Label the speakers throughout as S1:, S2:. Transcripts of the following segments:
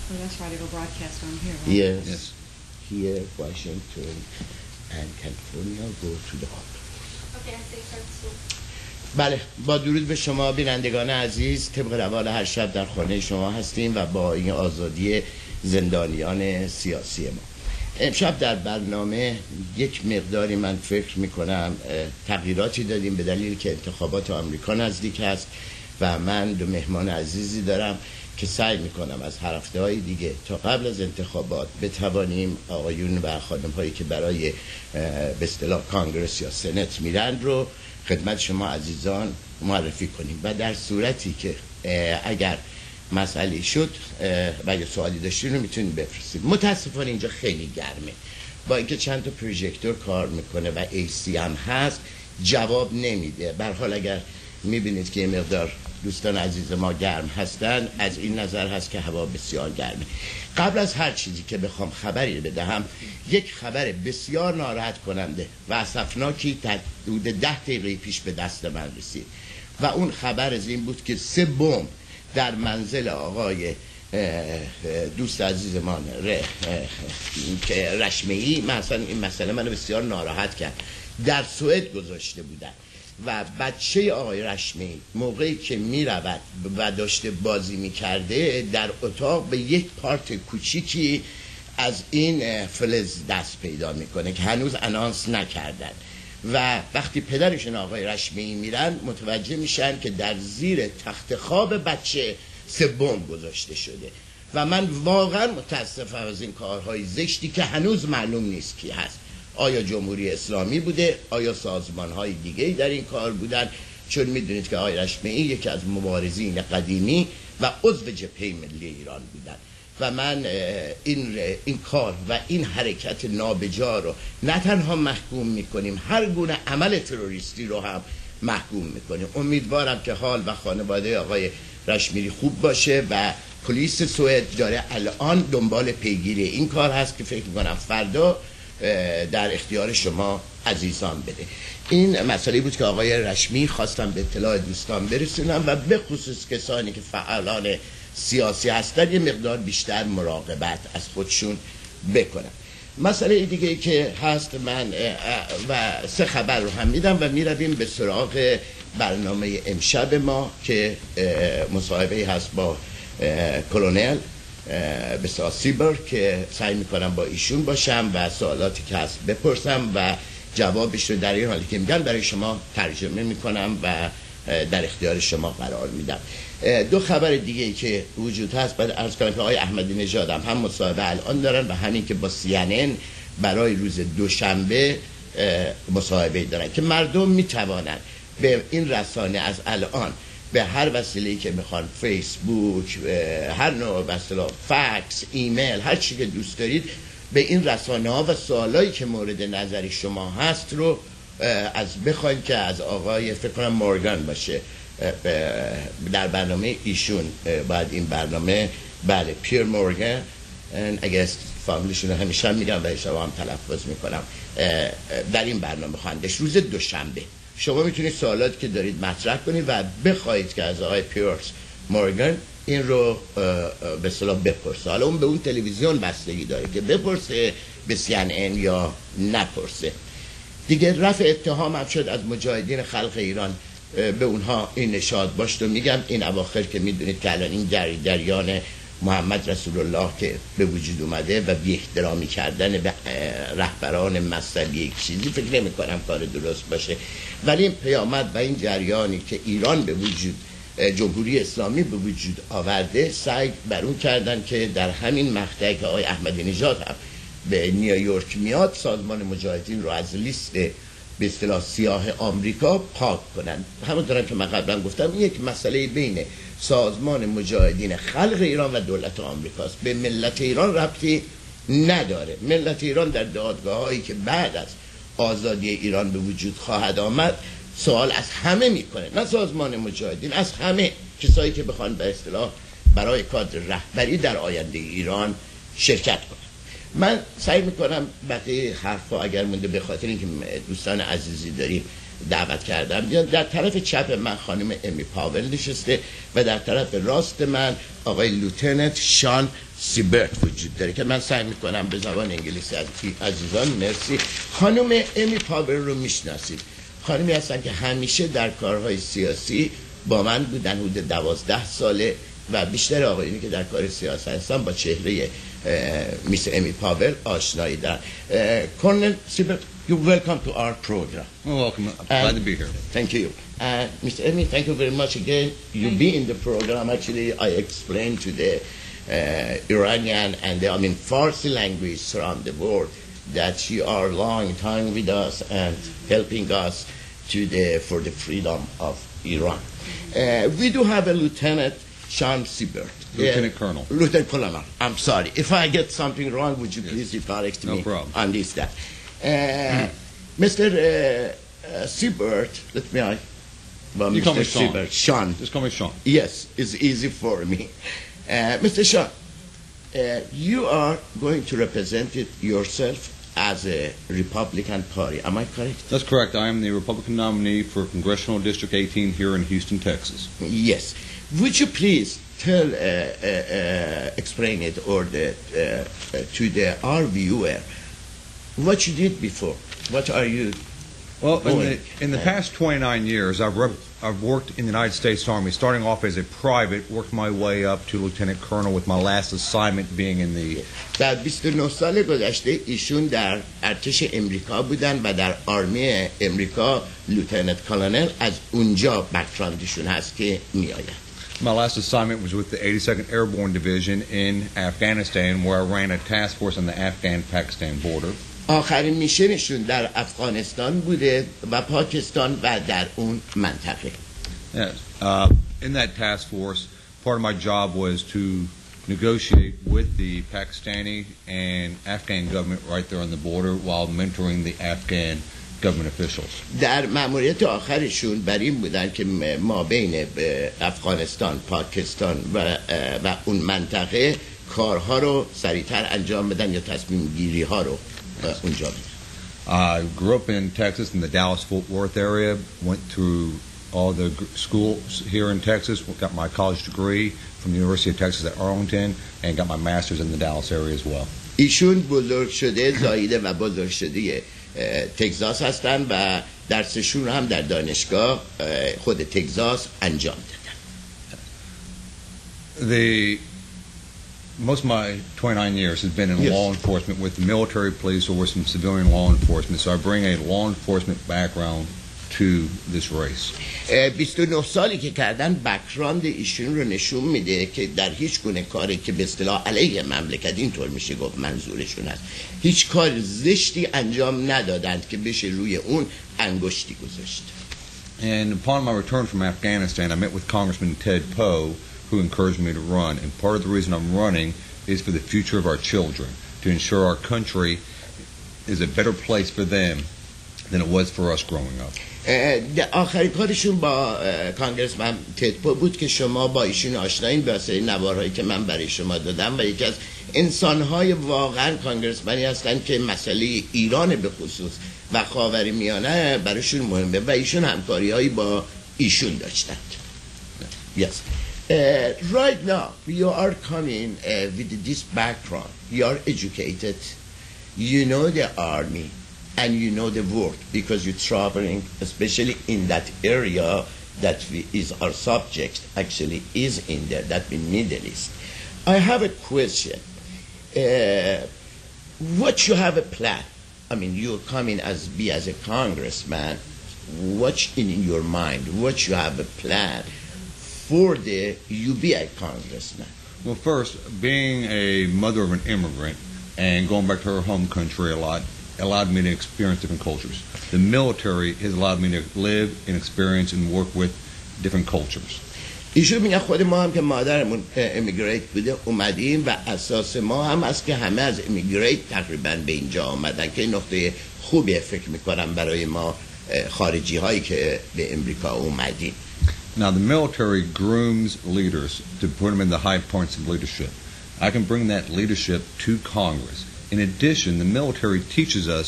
S1: Well, that's why they go broadcast on here, right?
S2: Yes. Here, Washington and California go to the hall.
S3: Okay, I say so.
S2: بله، با درود به شما بینندگان عزیز. طبق روال هر شب در خانه شما هستیم و با این آزادی زندانیان سیاسی ما. امشب در برنامه یک مقداری من فکر میکنم تغییراتی دادیم به دلیل که انتخابات آمریکا نزدیک است و من دو مهمان عزیزی دارم که سعی میکنم از هر هفته‌های دیگه تا قبل از انتخابات بتوانیم آقایون و خانم‌هایی که برای به اصطلاح کانگرس یا سنت میرن رو خدمت شما عزیزان معرفی کنیم و در صورتی که اگر مسئله شد و یا سوالی داشتین رو میتونید بفرستید. متاسفانه اینجا خیلی گرمه، با اینکه چند تا پروژکتور کار میکنه و AC هم هست جواب نمیده. به هر حال اگر میبینید که یه مقدار دوستان عزیز ما گرم هستن، از این نظر هست که هوا بسیار گرمه. قبل از هر چیزی که بخوام خبری بدهم، یک خبر بسیار ناراحت کننده و اسفناکی در حدود 10 دقیقه پیش به دست من رسید و اون خبر از این بود که 3 بمب در منزل آقای دوست عزیزمان که رشمیعی، مثلا این مسئله منو بسیار ناراحت کرد، در سوئد گذاشته بودن و بچه آقای رشمیعی موقعی که می رود و داشته بازی می کرده در اتاق به یک پارت کوچیکی از این فلز دست پیدا میکنه که هنوز انانس نکردن و وقتی پدرشون آقای رشمیعی میرن متوجه میشن که در زیر تخت خواب بچه 3 بمب گذاشته شده و من واقعا متاسفم از این کارهای زشتی که هنوز معلوم نیست کی هست. آیا جمهوری اسلامی بوده؟ آیا سازمان‌های دیگه‌ای در این کار بودن؟ چون میدونید که آقای رشمیعی یکی از مبارزین قدیمی و عضو جبهه ملی ایران بودن و من این کار و این حرکت نابجا رو نه تنها محکوم میکنیم، هر گونه عمل تروریستی رو هم محکوم میکنیم. امیدوارم که حال و خانواده آقای رشمیعی خوب باشه و پلیس سوئد داره الان دنبال پیگیری این کار هست که فکر میکنم فردا در اختیار شما عزیزان بده. این مسئله بود که آقای رشمیعی خواستم به اطلاع دوستان برسونم و به خصوص کسانی که فعالان سیاسی هستن یه مقدار بیشتر مراقبت از خودشون بکنن. مسئله دیگه که هست من و 3 خبر رو هم میدم و میرویم به سراغ برنامه امشب ما که مصاحبه هست با کلونل بسیار سیبرت که سعی میکنم با ایشون باشم و سوالاتی که هست بپرسم و جوابش رو در این حالی که میگن برای شما ترجمه میکنم و در اختیار شما قرار میدم. 2 خبر دیگه ای که وجود هست بعد عرض کنم که آقای احمدی نژاد هم مصاحبه الان دارن و همین که با CNN برای روز دوشنبه مصاحبه دارن که مردم میتوانن به این رسانه از الان به هر وسیله‌ای که میخوان، فیسبوک، هر نوع وسیله، فکس، ایمیل، هر چی که دوست دارید، به این رسانه‌ها و سوالایی که مورد نظر شما هست رو از بخواید که از آقای فکر کنم مورگان باشه، در برنامه ایشون باید این برنامه، بله پیر مورگان، اگه فامیلیشون رو همیشه میگم و اشتباه هم تلفظ میکنم، در این برنامه خواندش روز دوشنبه شما میتونید سوالاتی که دارید مطرح کنید و بخواید که از آقای پیرس مورگان این رو به اصطلاح بپرسه. حالا اون به اون تلویزیون بستگی داره که بپرسه، به CNN یا نپرسه. دیگه رفع اتهام هم شد از مجاهدین خلق ایران به اونها این نشاط باشد و میگم این اواخر که میدونید که الان این جریان محمد رسول الله که به وجود اومده و بی احترامی کردن به رهبران مذهبی یک چیزی فکر نمی کنم کار درست باشه، ولی این پیامد و این جریانی که ایران به وجود، جمهوری اسلامی به وجود آورده، سعی بر اون کردن که در همین مقطعی که آقای احمدی نژاد هم به نیویورک میاد سازمان مجاهدین رو از لیست به اصطلاح سیاه آمریکا پاک کنن. همونطور که من قبلا گفتم این یک مسئله بین سازمان مجاهدین خلق ایران و دولت آمریکاست، به ملت ایران ربطی نداره. ملت ایران در دادگاه‌هایی که بعد از آزادی ایران به وجود خواهد آمد سوال از همه میکنه، نه سازمان مجاهدین، از همه کسایی که بخوان به اصطلاح برای کادر رهبری در آینده ایران شرکت کنن. من سعی میکنم بقیه حرفا اگر مونده به خاطر اینکه دوستان عزیزی داریم دعوت کردم، در طرف چپ من خانم امی پاول نشسته و در طرف راست من آقای لوتننت شان سیبرت وجود داره که من سعی میکنم به زبان انگلیسی عزیزان مرسی. خانم امی پاول رو میشناسید، خانمی هستن که همیشه در کارهای سیاسی با من بودن، حدود 12 ساله و بیشتر آقایونی که در کار سیاست هستن با چهره میس امی پاول آشنایی دارن. کورنل سیبرت، you're welcome to our program.
S4: Well, welcome. I'm glad to be here.
S2: Thank you. Mr. Emmy, thank you very much again. You be in the program. Actually, I explained to the Iranian and the Farsi language around the world that you are long time with us and helping us for the freedom of Iran. We do have a Lieutenant Sean Seibert.
S4: Lieutenant Colonel.
S2: Lieutenant Colonel. I'm sorry. If I get something wrong, would you please correct me on this that? Mr. Seibert, let me
S4: you call me Sean.
S2: Seibert. Sean.
S4: Just call me Sean.
S2: Yes, it's easy for me. Mr. Sean, you are going to represent it yourself as a Republican Party. Am I correct?
S4: That's correct. I am the Republican nominee for Congressional District 18 here in Houston, Texas.
S2: Yes. Would you please tell, explain it or to our viewer what you did before? What are you
S4: Well,
S2: doing?
S4: in the past 29 years, I've worked in the United States Army, starting off as a private, worked my way up to Lieutenant Colonel with my last assignment being in the...
S2: در 29 سال گذشته ایشون در ارتش امریکا بودن و در آرمی امریکا لوتننت کالونل، از اونجا بک‌گراندشون هست که میآید.
S4: My last assignment was with the 82nd Airborne Division in Afghanistan, where I ran a task force on the Afghan-Pakistan border.
S2: آخرین میشنشون در افغانستان بوده و پاکستان و در اون منطقه.
S4: Yes. In that task force, part of my job was to negotiate with the Pakistani and Afghan government right there on the border while mentoring the Afghan government officials.
S2: در مأموریت آخرشون بر این بودن که ما بین افغانستان، پاکستان و اون منطقه کارها رو سریعتر انجام بدن یا تصمیم گیری ها رو اونجا بدن.
S4: I grew up in Texas in the Dallas-Fort Worth area, went through all the schools here in Texas, got my college degree from the University of Texas at Arlington, and got my master's in the Dallas area as well.
S2: ایشون بزرگ شده، زایده و بزرگ شده تگزاس هستن و درسشون هم در دانشگاه خود تگزاس انجام دادن.
S4: Most of my 29 years has been in law enforcement with the military, police, or some civilian law enforcement. So I bring a law enforcement background to this race.
S2: 29 سالی که کردن بک‌گراند ایشون رو نشون میده که در هیچ گونه کاری که به اصطلاح علیه مملکت اینطور میشه گفت منظورشون است، هیچ کار زشتی انجام ندادند که بشه روی اون انگشتی گذاشت.
S4: And upon my return from Afghanistan, I met with Congressman Ted Poe, who encouraged me to run. And part of the reason I'm running is for the future of our children, to ensure our country is a better place for them than it was for us growing up.
S2: آخرین کارشون با کانگرسمن تدپو بود که شما با ایشون آشنایین به واسطه نوارهایی که من برای شما دادم و یکی از انسانهای واقعا کانگرسمنی هستن که مسئله ایران به خصوص و خاورمیانه برایشون مهمه و ایشون همکاریهایی با ایشون داشتند. Yes. Right now you are coming with this background. You are educated. You know the army. And you know the world because you're traveling, especially in that area that is our subject actually is in there, that means Middle East. I have a question. What you have a plan? I mean, you're coming as a congressman. What's in your mind? What you have a plan for you be a congressman?
S4: Well, first, being a mother of an immigrant and going back to her home country a lot, allowed me to experience different cultures. The military has allowed me to live and experience and work with different cultures.
S2: ایشون میگه خود ما هم که مادرمون امیگریت بوده اومدیم و اساس ما هم است که همه از امیگریت تقریبا به اینجا آمدن که نقطه خوبیه فکر میکنم برای ما خارجی هایی که به امریکا اومدیم.
S4: Now the military grooms leaders to put them in the high points of leadership. I can bring that leadership to Congress. In addition, the military teaches us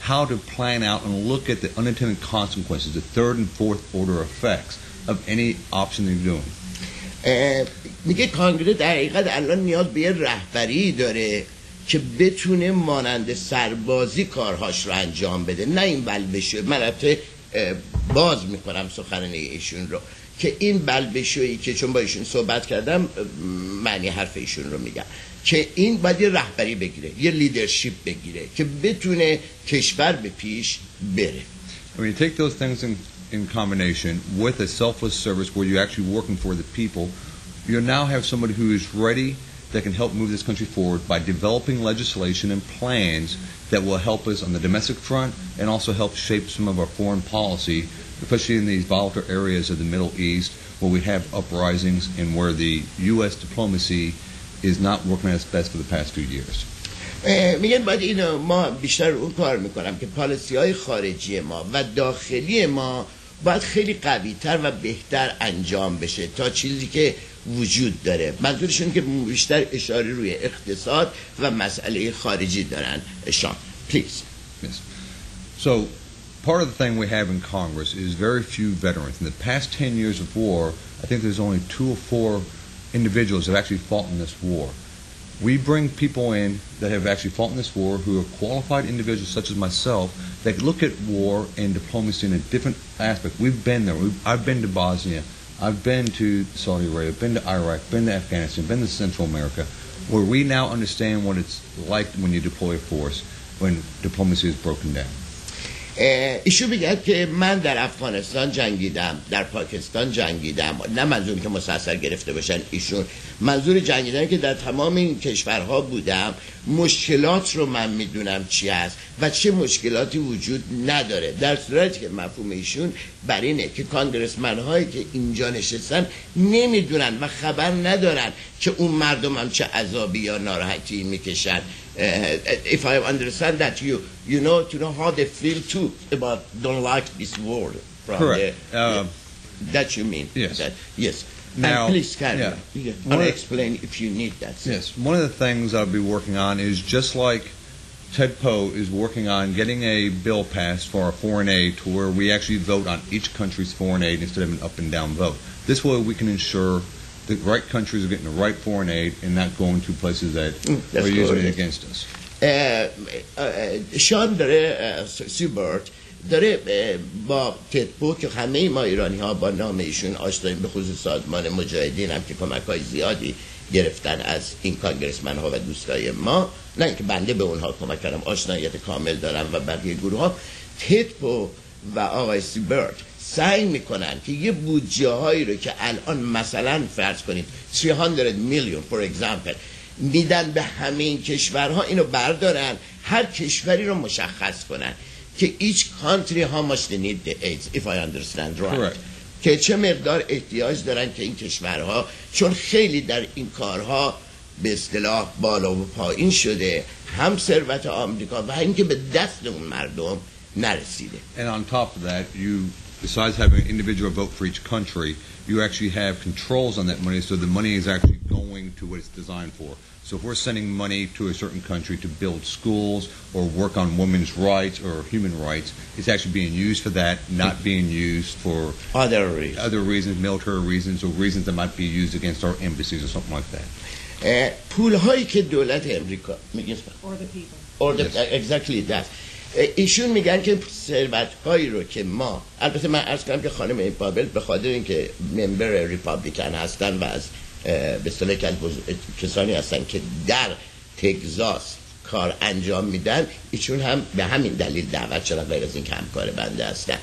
S4: how to plan out and look at the unintended consequences, the third and fourth order effects of any option they're doing.
S2: میگه کانگره در حقیقت الان نیاز به رهبری داره که بتونه مانند سربازی کارهاش رو انجام بده، نه این بلبشوی. من البته باز میکنم سخنرانی ایشون رو که این بلبشویی که چون با ایشون صحبت کردم معنی حرف ایشون رو میگم که این باید یه رهبری بگیره، یه لیدرشپ بگیره که بتونه کشور به پیش بره.
S4: When you take those things in combination with a selfless service where you're actually working for the people, you now have somebody who is ready that can help move this country forward by developing legislation and plans that will help us on the domestic front and also help shape some of our foreign policy, especially in these volatile areas of the Middle East where we have uprisings and where the U.S. diplomacy is not working at its best for the past few years.
S2: میگن باید اینو ما بیشتر اون کار میکنم که پالیسی های خارجی ما و داخلی ما باید خیلی قوی تر و بهتر انجام بشه تا چیزی که وجود داره. منظورشون که بیشتر اشاره روی اقتصاد و مسئله خارجی دارن. شان please.
S4: Yes. So part of the thing we have in Congress is very few veterans. In the past 10 years of war, I think there's only 2 or 4 individuals that have actually fought in this war. We bring people in that have actually fought in this war who are qualified individuals such as myself that look at war and diplomacy in a different aspect. We've been there. I've been to Bosnia. I've been to Saudi Arabia. I've been to Iraq. Been to Afghanistan. Been to Central America, where we now understand what it's like when you deploy a force when diplomacy is broken down.
S2: ایشون میگه که من در افغانستان جنگیدم، در پاکستان جنگیدم، نه منظور که مسلسل گرفته باشن ایشون، منظور جنگیدن که در تمام این کشورها بودم، مشکلات رو من میدونم چی هست و چه مشکلاتی وجود نداره. در صورتی که مفهوم ایشون بر اینه که کانگرسمن هایی که اینجا نشستن نمیدونن و خبر ندارن که اون مردم هم چه عذابی یا ناراحتی میکشن. If I understand that you know to know how they feel too about don't like this world.
S4: Correct.
S2: That you mean?
S4: Yes.
S2: That, yes.
S4: Now,
S2: and please carry on. I'll explain if you need that.
S4: Yes. One of the things I'll be working on is just like Ted Poe is working on getting a bill passed for our foreign aid to where we actually vote on each country's foreign aid instead of an up and down vote. This way we can ensure the right countries are getting the right foreign aid and not going to places that are using it against us.
S2: شان داره سیبرت داره با تدپو که همه ما ایرانی ها با نام ایشون آشناییم، به خصوص سازمان مجاهدین هم که کمک های زیادی گرفتن از این کانگرسمن ها و دوستای ما، نه اینکه بنده به اونها کمک کردم، آشناییت کامل دارم و بقیه گروه ها. تدپو و آقای سیبرت سعی میکنن که یه بودجه هایی رو که الان مثلا فرض کنید 300 میلیون for example میدن به همه این کشورها، اینو بردارن هر کشوری رو مشخص کنن که each country how much they need the aids if I understand right.
S4: Correct.
S2: که چه مقدار احتیاج دارن که این کشورها، چون خیلی در این کارها به اصطلاح بالا و پایین شده، هم ثروت آمریکا و اینکه به دست اون مردم نرسیده.
S4: And on top of that, you, besides having an individual vote for each country, you actually have controls on that money, so the money is actually going to what it's designed for. So if we're sending money to a certain country to build schools or work on women's rights or human rights, it's actually being used for that, not being used for other reasons, military reasons, or reasons that might be used against our embassies or something like that.
S2: پول هایی که دولت امریکا میگه exactly that. ایشون میگن که ثروت هایی رو که ما، البته من عرض کنم که خانم پاول به خاطر اینکه ممبر ریپابلیکن هستن و از به اصطلاح کسانی هستن که در تگزاس کار انجام میدن، ایشون هم به همین دلیل دعوت شدن، غیر از این که همکار بنده هستن.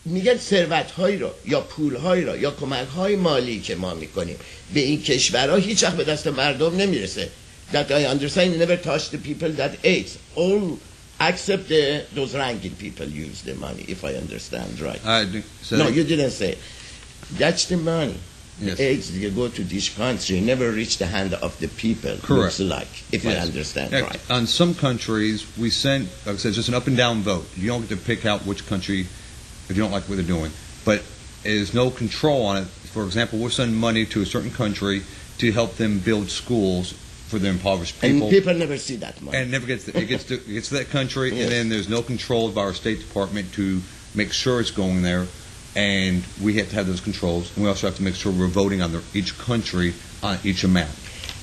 S2: میگن ثروت هایی رو یا پول هایی رو یا کمک های مالی که ما میکنیم به این کشورها هیچ وقت به دست مردم نمیرسه. That I understand you never touch the people that AIDS. All except those ranking people use the money, if I understand right. No, you didn't say. That's the money.
S4: Yes.
S2: The AIDS that go to this country never reach the hand of the people.
S4: Correct.
S2: Looks like, if I understand right.
S4: On some countries, we send, like I said, just an up and down vote. You don't get to pick out which country if you don't like what they're doing. But there's no control on it. For example, we'll send money to a certain country to help them build schools for the impoverished people.
S2: And people never see that money.
S4: And it never gets to, it gets to that country, yes. And then there's no control by our State Department to make sure it's going there. And we have to have those controls. And we also have to make sure we're voting on each country on each amount.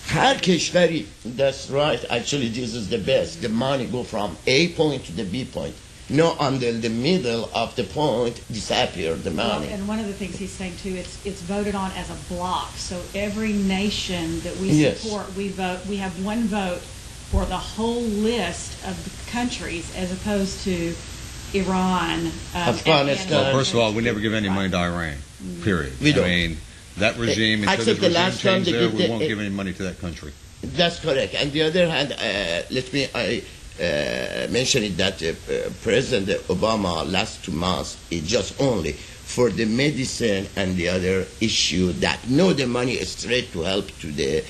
S2: هر کشوری, that's right, actually this is the best. The money go from A point to the B point. No, until the middle of the point disappear the money.
S1: Well, and one of the things he's saying too, it's voted on as a block. So every nation that we support, we vote. We have one vote for the whole list of the countries, as opposed to Iran,
S2: Afghanistan.
S4: Well, first of all, we never give any money to Iran. Period.
S2: We don't.
S4: I mean, that regime, until this regime change there, we won't give any money to that country.
S2: That's correct. And the other hand, let me mention it that President Obama last 2 months is just only for the medicine and the other issue that no, the money is straight to help to the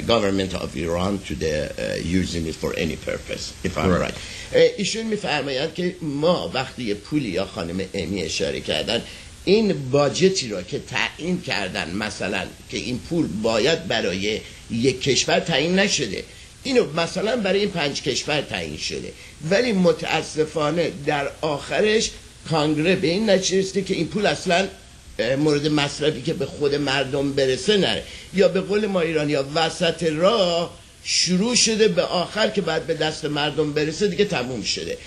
S2: government of Iran to the using it for any purpose, if I'm right. ایشون میفرمایند که ما وقتی پولی یا خانم امی اشاره کردن این باجتی را که تعیین کردن، مثلا که این پول باید برای یک کشور تعیین نشده، اینو مثلا برای این 5 کشور تعیین شده، ولی متاسفانه در آخرش کانگره به این نتیجه رسیده که این پول اصلا مورد مصرفی که به خود مردم برسه نره، یا به قول ما ایرانی‌ها وسط راه شروع شده به آخر که بعد به دست مردم برسه دیگه تموم شده.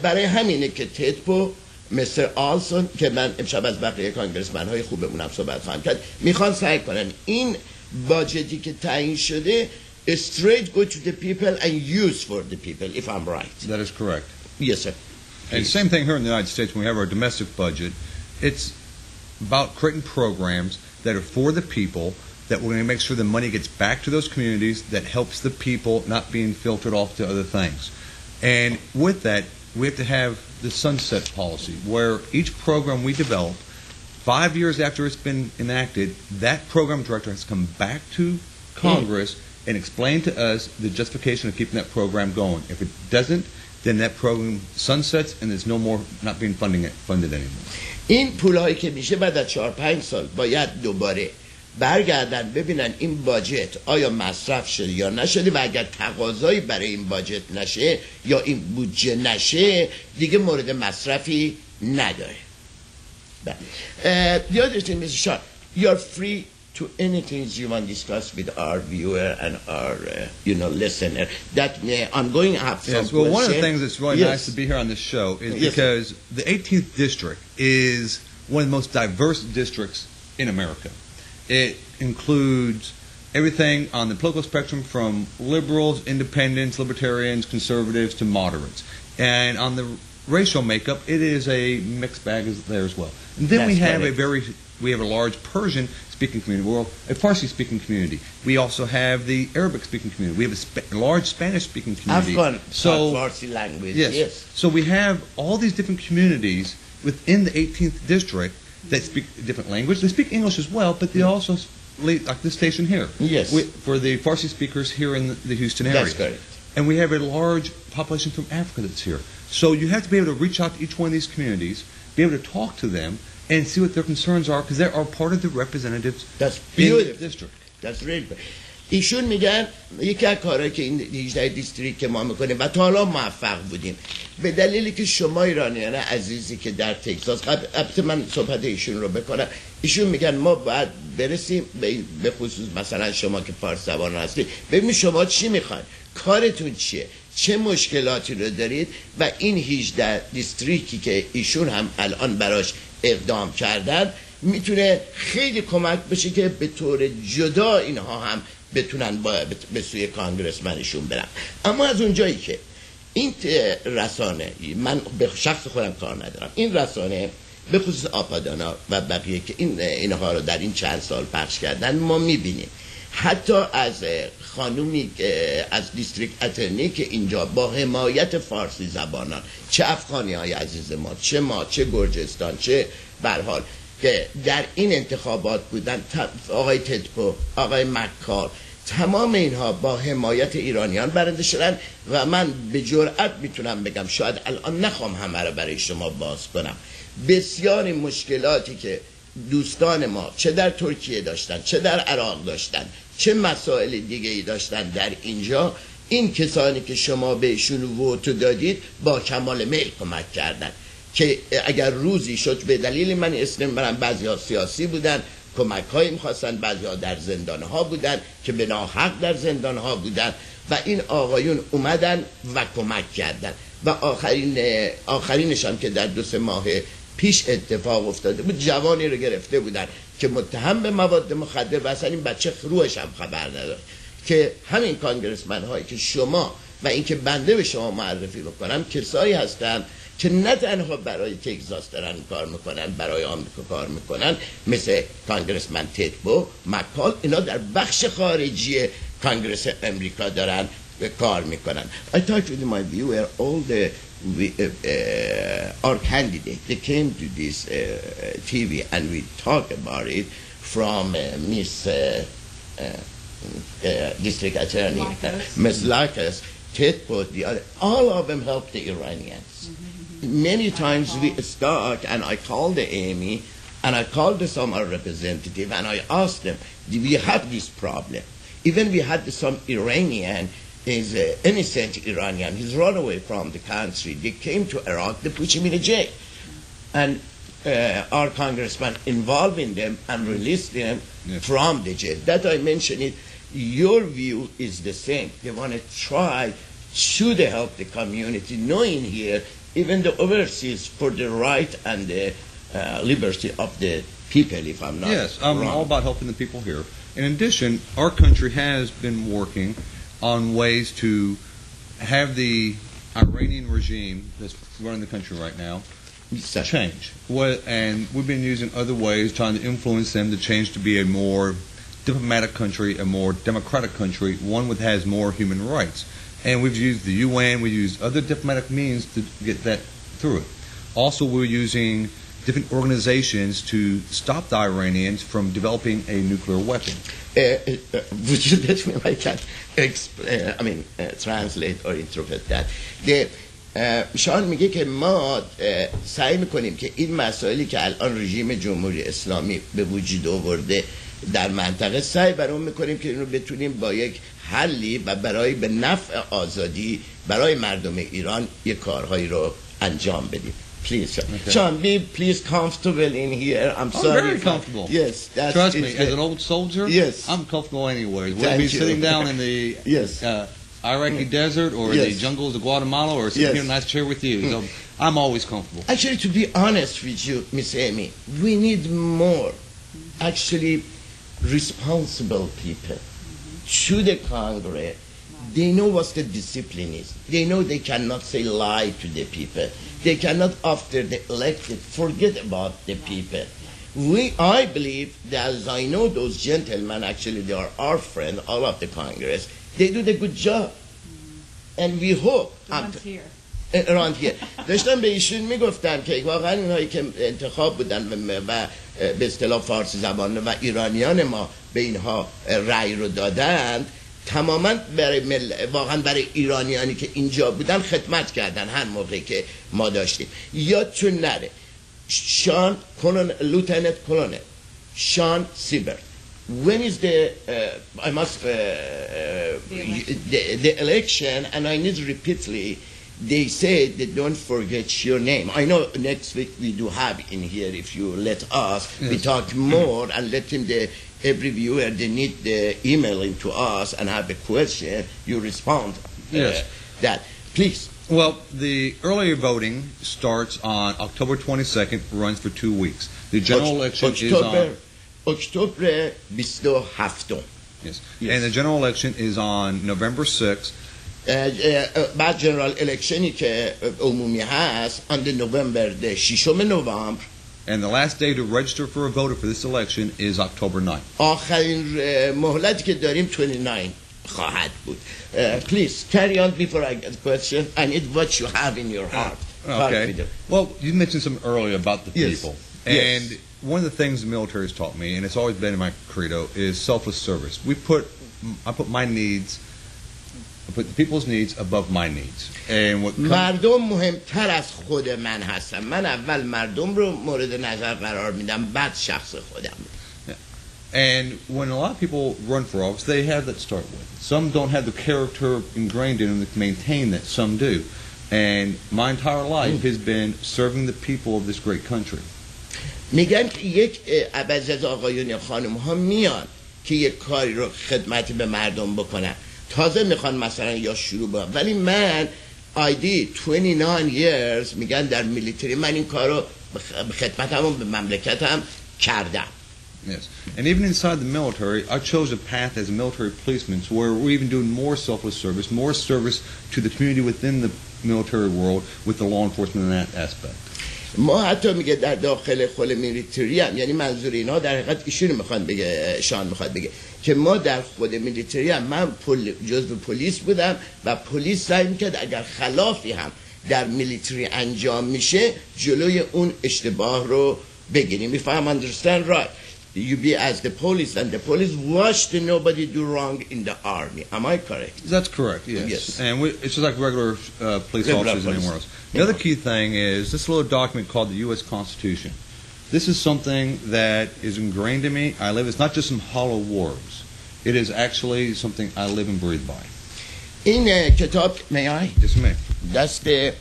S2: برای همینه که تدپو مستر آلسون که من امشب از بقیه کانگرسمن‌های خوبمونم صحبت خواهم کرد، میخوان سعی کنن این باجتی که تعیین شده straight go to the people and use for the people, if I'm right.
S4: That is correct.
S2: Yes, sir.
S4: And same thing here in the United States when we have our domestic budget. It's about creating programs that are for the people, that we're going to make sure the money gets back to those communities, that helps the people, not being filtered off to other things. And with that, we have to have the sunset policy, where each program we develop, 5 years after it's been enacted, that program director has to come back to Congress and explain to us the justification of keeping that program going. If it doesn't, then that program sunsets and there's no more not being funded anymore.
S2: این پولایی که میشه بعد از 4-5 سال باید دوباره برگردن ببینن این باجت آیا مصرف شده یا نشده، و اگر تقاضایی برای این باجت نشه یا این بودجه نشه دیگه مورد مصرفی نداره. The other thing, Mr. Shah, you're free to anything you want to discuss with our viewer and our listener. That I'm going to have some
S4: questions. Well, one of the things that's really nice to be here on this show is because the 18th district is one of the most diverse districts in America. It includes everything on the political spectrum from liberals, independents, libertarians, conservatives to moderates. And on the racial makeup, it is a mixed bag there as well. And then we have a very, We have a large Persian-speaking community, well, a Farsi-speaking community. We also have the Arabic-speaking community. We have a large Spanish-speaking community.
S2: Afghan, Farsi language, yes.
S4: So we have all these different communities within the 18th district that speak a different language. They speak English as well, but they also, like this station here, for the Farsi speakers here in the Houston area.
S2: That's correct.
S4: And we have a large population from Africa that's here. So you have to be able to reach out to each one of these communities, be able to talk to them, and see what their concerns are, because they are part of the representatives in the district.
S2: That's really good. ایشون میگن یکی از کارهایی که این 18 دیستریکت که ما میکنیم و تا حالا موفق بودیم به دلیلی که شما ایرانیان عزیزی که در تگزاس، البته من صحبت ایشون رو بکنم، ایشون میگن ما باید برسیم به خصوص مثلا شما که فارس زبان هستید، ببینید شما چی میخواین، کارتون چیه، چه مشکلاتی رو دارید و این 18 دیستریکتی که ایشون هم الان براش اقدام کردن میتونه خیلی کمک بشه که به طور جدا اینها هم بتونن به سوی کانگرسمنشون برن. اما از اونجایی که این رسانه، من به شخص خودم کار ندارم، این رسانه به خصوص آپادانا و بقیه که اینها رو در این چند سال پخش کردن، ما میبینیم حتی از خانومی که از دیستریکت اترنی که اینجا با حمایت فارسی زبانان، چه افغانی های عزیز ما، چه گرجستان، چه برحال که در این انتخابات بودن، آقای تدپو، آقای مکار، تمام اینها با حمایت ایرانیان برنده شدن و من به جرئت میتونم بگم، شاید الان نخوام همه رو برای شما باز کنم، بسیاری مشکلاتی که دوستان ما چه در ترکیه داشتن، چه در عراق داشتن، چه مسائل دیگه ای داشتن در اینجا، این کسانی که شما بهشون ووت دادید با کمال میل کمک کردن که اگر روزی شد، به دلیل من اسم برم، بعضی ها سیاسی بودن، کمک هایی میخواستن، بعضی ها در زندان ها بودن که به ناحق در زندان ها بودن و این آقایون اومدن و کمک کردن و آخرینش هم که در 2-3 ماه پیش اتفاق افتاده بود، جوانی رو گرفته بودن که متهم به مواد مخدر و اصلا این بچه روحش هم خبر نداره، که همین کانگرسمن هایی که شما و اینکه بنده به شما معرفی بکنم کسایی هستن که نه تنها برای تگزاس دارن کار میکنن، برای آمریکا کار میکنن، مثل کانگرسمن تدبو، مکال، اینا در بخش خارجی کانگرس امریکا دارن کار میکنن. I talked with my viewer, all our candidates, they came to this TV and we talk about it from Miss District Attorney, Miss Lakos, Tedbo, the other, all of them helped the Iranians. Many times we start and I called the Amy and I called some representative and I asked them, do we have this problem? Even we had some Iranian, is innocent Iranian, he's run away from the country, they came to Iraq, they put him in a jail, and our congressman involved in them and released them from the jail. That I mentioned it, your view is the same, they want to try, should help the community, knowing here even the overseas for the right and the liberty of the people, if I'm not
S4: Yes, I'm
S2: wrong.
S4: all about helping the people here. In addition, our country has been working on ways to have the Iranian regime that's running the country right now change. And we've been using other ways, trying to influence them to change to be a more diplomatic country, a more democratic country, one that has more human rights. And we've used the UN, we've used other diplomatic means to get that through it. Also, we're using different organizations to stop the Iranians from developing a nuclear weapon.
S2: Would you let me translate or interpret that? شان میگه که ما سعی میکنیم که این مسائلی که الان رژیم جمهوری اسلامی به وجود آورده در منطقه، سعی برام میکنیم که اینو بتونیم با یک حلی و برای به نفع آزادی برای مردم ایران یک کارهایی رو انجام بدیم. Please, Sean, be please comfortable in here. I'm sorry.
S4: Very comfortable.
S2: Yes, that's
S4: Trust me, as an old soldier,
S2: yes,
S4: I'm comfortable anywhere. Whether be sitting down in the Iraqi desert or the jungles of Guatemala or sitting here in a nice chair with you. So I'm always comfortable.
S2: Actually, to be honest with you, Miss Amy, we need more actually responsible people to the Congress. They know what the discipline is. They know they cannot say lie to the people. They cannot, after they elected, forget about the people. I believe that, as I know those gentlemen, actually they are our friends, all of the Congress, they do the good job. And we hope.
S1: The ones here.
S2: around here. داشتم به ایشون میگفتم که واقعا اینهایی که انتخاب بودن و به اصطلاح فارسی زبان و ایرانیان ما به اینها رأی رو دادند، تماما واقعا برای ایرانیانی که اینجا بودن خدمت کردن هر موقعی که ما داشتیم. یادتون نره شان لوتنت کلونل شان سیبرت when is the I must the election, and I need repeatedly they say that don't forget your name. I know next week we do have in here, if you let us, yes. We talk more and let him every viewer they need the emailing to us and have a question, you respond
S4: yes.
S2: That please.
S4: Well, the early voting starts on October 22nd, runs for 2 weeks. The general election is on
S2: October 27.
S4: Yes. And the general election is on November 6th.
S2: بعد جنرال الکشنی که عمومی هست on the November 6 نوامبر.
S4: And the last day to register for a voter for this election is October 9th.
S2: آخرین مهلتی که داریم 29 خواهد بود. Please carry on before I get a question. I need what you have in your heart.
S4: Okay. Well, you mentioned something earlier about the people.
S2: Yes.
S4: And one of the things the military has taught me, and it's always been in my credo, is selfless service. I put my needs, I put the people's needs above my needs. And what
S2: مردم مهمتر از خود من هستن. من اول مردم رو مورد نظر قرار میدم، بعد شخص خودم.
S4: And when a lot of people run for office, they have that to start with. Some don't have the character ingrained in them to maintain that. Some do. And my entire life has been serving the people of this great country.
S2: میگن که یک عوض از آقایون یا خانم ها میان که یک کاری رو خدمتی به مردم بکنن، تازه میخوان مثلا یا شروع با، ولی من I did 29 years میگن در میلیتری من این کار رو به خدمتم و به مملکتم کردم.
S4: Yes. And even inside the military, I chose a path as a military policeman where we're even doing more selfless service, more service to the community within the military world with the law enforcement in that aspect.
S2: ما حتی میگه در داخل خود میلیتری هم، یعنی منظور اینا در حقیقت ایشون میخوان بگه، شان میخواد بگه که ما در خود میلیتری هم، من جزو پلیس بودم و پلیس سعی میکرد اگر خلافی هم در میلیتری انجام میشه جلوی اون اشتباه رو بگیریم. If I understand right, you be as the police and the police watched nobody do wrong in the army. Am I correct?
S4: That's correct, yes. And it's just like regular police officers and anywhere else. The other key thing is this little document called the U.S. Constitution. This is something that is ingrained in me. I live. It's not just some hollow words. It is actually something I live and breathe by.
S2: In کتاب may I?
S4: Yes, ma'am.
S2: That's the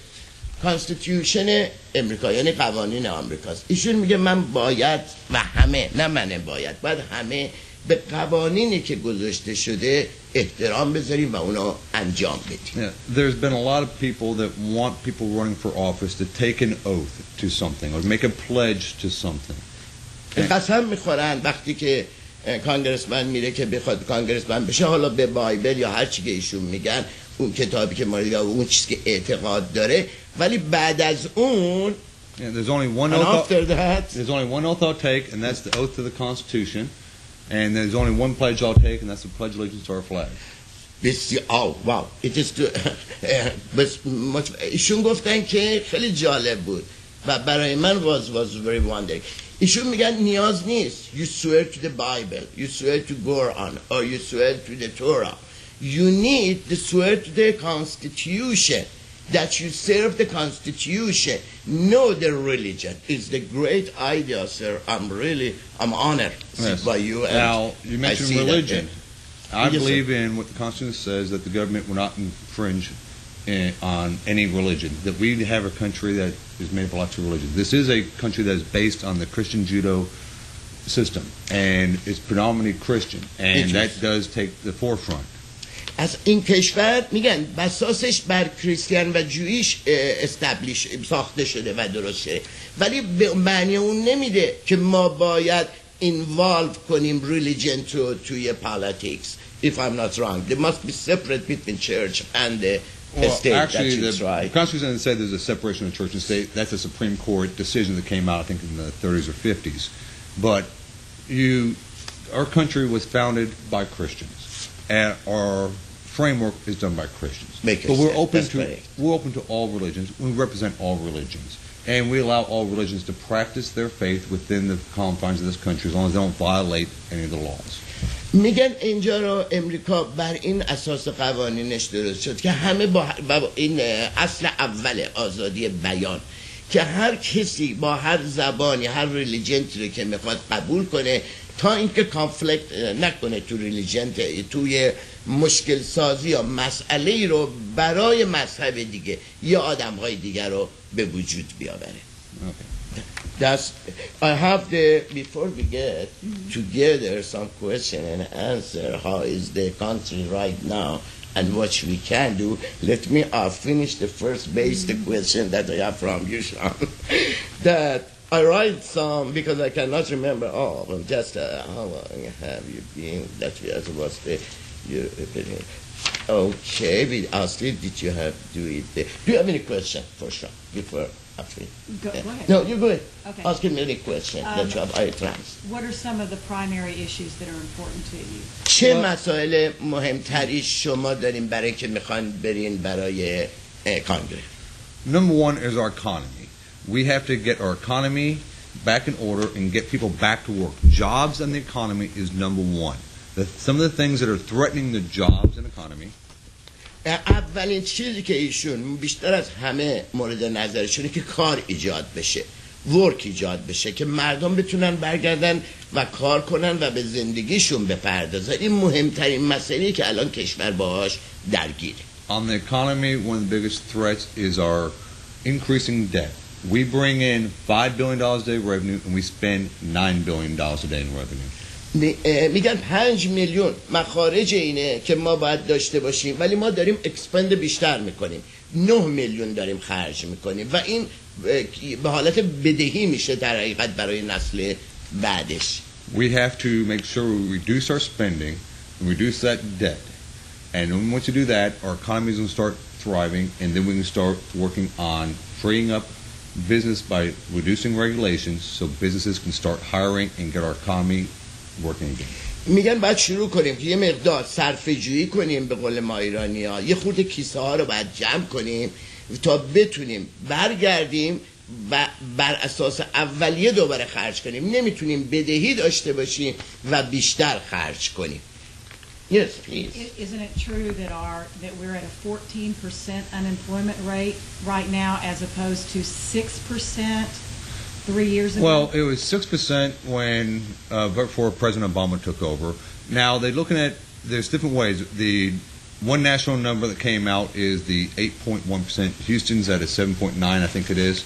S2: Constitution امریکا، یعنی قوانین آمریکاست. ایشون میگه من باید و همه، نه من باید همه به قوانینی که گذاشته شده احترام بذاریم و اونا انجام بدیم.
S4: There's been a lot of people that want people running for office to take an oath to something or make a pledge to something.
S2: قسم میخورن وقتی که کانگرسمن میره که بخواد کانگرسمن بشه، حالا به بایبل یا هر چی که ایشون میگن، اون کتابی که ما یا اون چیزی که اعتقاد داره، ولی بعد از اون
S4: there's only one oath I'll take, and that's the oath to the Constitution. And there's only one pledge I'll take, and that's the pledge of allegiance to our flag.
S2: Oh, wow. It is ایشون گفتن که خیلی جالب بود و برای من was very wondering. ایشون میگن نیاز نیست you swear to the Bible, you swear to Quran, or you swear to the Torah. You need to swear to the Constitution, that you serve the Constitution, know the religion. It's the great idea, sir. I'm honored by you.
S4: Now, you mentioned religion. I believe in what the Constitution says, that the government will not infringe on any religion, that we have a country that is made up of lots of religions. This is a country that is based on the Christian judo system, and it's predominantly Christian, and that does take the forefront.
S2: از این کشور میگن بساسش بر کریستیان و جویش استبلیش ساخته شده و درست شده، ولی به معنی اون نمیده که ما باید involve کنیم religion توی politics. If I'm not wrong, there must be separate between church and the state.
S4: Actually,
S2: that's right.
S4: The Constitution said there's a separation of church and state. That's a Supreme Court decision that came out, I think, in the 30s or 50s. but our country was founded by Christians, and our framework is done by Christians. But we're open to all religions. We represent all religions, and we allow all religions to practice their faith within the confines of this country as long as they don't violate any of the laws.
S2: میگن اینجا رو امریکا بر این اساس قوانینش درست شد که همه با این اصل اول آزادی بیان که هر کسی با هر زبانی هر ریلیجنتی رو که میخواد قبول کنه تا اینکه کانفلیکت نکنه تو ریلیجنت توی مشکل سازی یا مسئله رو برای مذهب دیگه یا آدم‌های دیگر رو به وجود بیاوره. I have before we get together some question and answer, how is the country right now and what we can do. Let me finish the first basic question that I have from you, Sean. That I write some, because I cannot remember all of them, just how long have you been, that was the, okay, we asked it, did you have do it there? Do you have any question for Sean before?
S1: Go ahead.
S2: No, you go ahead.
S1: Okay.
S2: Ask him any question that you have. I trans.
S1: What are some of the primary issues that are important to you?
S2: چه مسائل مهمتری شما دارین برای اینکه میخوان برین برای کانگره؟
S4: Number one is our economy. We have to get our economy back in order and get people back to work. Jobs and the economy is number one. Some of the things that are threatening the jobs and economy.
S2: اولین چیزی که ایشون بیشتر از همه مورد نظرشونه که کار ایجاد بشه، ورک ایجاد بشه که مردم بتونن برگردن و کار کنن و به زندگیشون بپردازن. این مهمترین مسئله‌ای که الان کشور باهاش درگیره.
S4: On the economy, one of the biggest threats is our increasing debt. We bring in $5 billion a day revenue and we spend $9 billion a day in revenue.
S2: میگن 5 میلیون مخارج اینه که ما باید داشته باشیم ولی ما داریم اکسپند بیشتر میکنیم، 9 میلیون داریم خرج میکنیم و این به حالت بدهی میشه در حقیقت برای نسل بعدش.
S4: We have to make sure we reduce our spending and reduce that debt, and once we do that our economy is going to start thriving, and then we can start working on freeing up business by reducing regulations so businesses can start hiring and get our economy working again.
S2: میگن باید شروع کنیم که یه مقدار صرفه جویی کنیم، به قول ما ایرانی ها یه خورده کیسه ها رو باید جمع کنیم تا بتونیم برگردیم و بر اساس اولیه دوباره خرج کنیم. نمیتونیم بدهی داشته باشیم و بیشتر خرج کنیم. Yes, please.
S1: Isn't it true that we're at a 14% unemployment rate right now as opposed to 6% 3 years ago?
S4: Well, it was 6% when before President Obama took over. Now they're looking at, there's different ways. The one national number that came out is the 8.1%. Houston's at a 7.9, I think it is.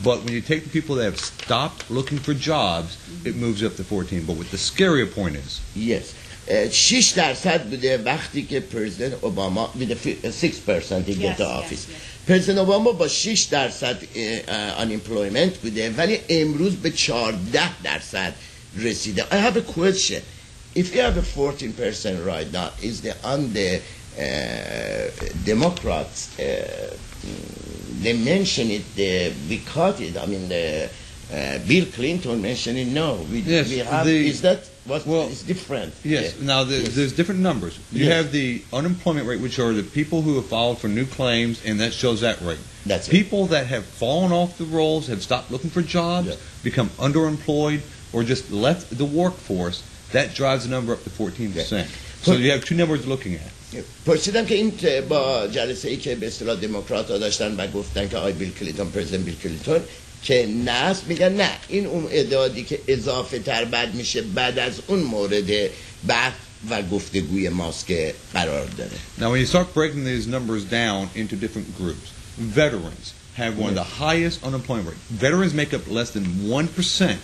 S4: But when you take the people that have stopped looking for jobs, it moves up to 14. But what the scarier point is.
S2: Yes. 6% بوده وقتی که پرزیدنت اوباما with 6% he get the office. پرزیدنت اوباما با 6% unemployment بوده ولی امروز به 14% رسیده. I have a question. If you have a 14% right now, is on the Democrats they mention it, we cut it. I mean, Bill Clinton mentioned it. No, we have. Is that what is different?
S4: Yes. Now there's different numbers. You have the unemployment rate, which are the people who have filed for new claims, and that shows that rate.
S2: That's
S4: people that have fallen off the rolls, have stopped looking for jobs, become underemployed, or just left the workforce. That drives the number up to 14%. So you have two numbers looking at.
S2: پرسیدم که این با جلسه ای که به اصطلاح دموکرات ها داشتن و گفتن که آقای بیل کلینتون، پرزیدنت بیل کلینتون که نه، میگن نه، این اون اعدادی که اضافه تر بعد میشه بعد از اون مورد بحث و گفتگوی ماست که قرار داره.
S4: Now when you start breaking these numbers down into different groups, veterans have one of the highest unemployment rates. Veterans make up less than 1%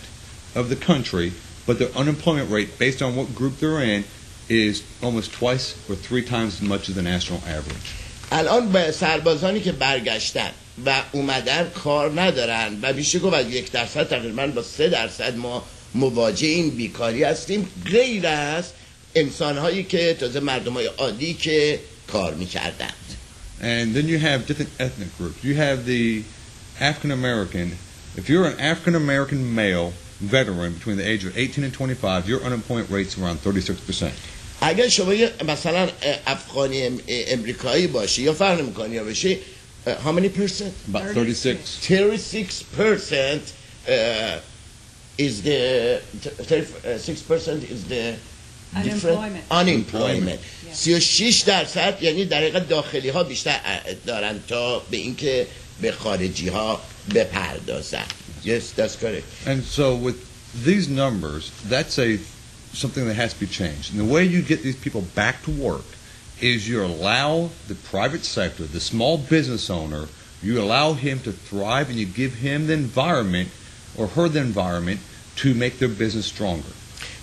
S4: of the country, but their unemployment rate based on what group they're in is almost twice or 3 times as much as the national average.
S2: الان به سربازانی که برگشتن و اومدن کار ندارن و میشه گفت از 1% تقریبا با 3% ما مواجه این بیکاری هستیم، غیر از انسان‌هایی که تازه مردم‌های عادی که کار می‌کردند.
S4: And then you have different ethnic groups. You have the African American. If you're an African American male veteran between the age of 18 and 25, your unemployment rate's around 36%.
S2: اگر شما مثلا افغانی امریکایی باشی یا فرق نمی‌کنه باشی how many percent
S4: About 36.
S2: 36% is the 36% is the unemployment. 36% یعنی در حقیقت داخلی ها بیشتر دارن تا به اینکه به خارجی ها بپردازن. Yes, that's correct.
S4: And so with these numbers, that's something that has to be changed. And the way you get these people back to work is you allow the private sector, the small business owner, you allow him to thrive and you give him the environment or her the environment to make their business stronger.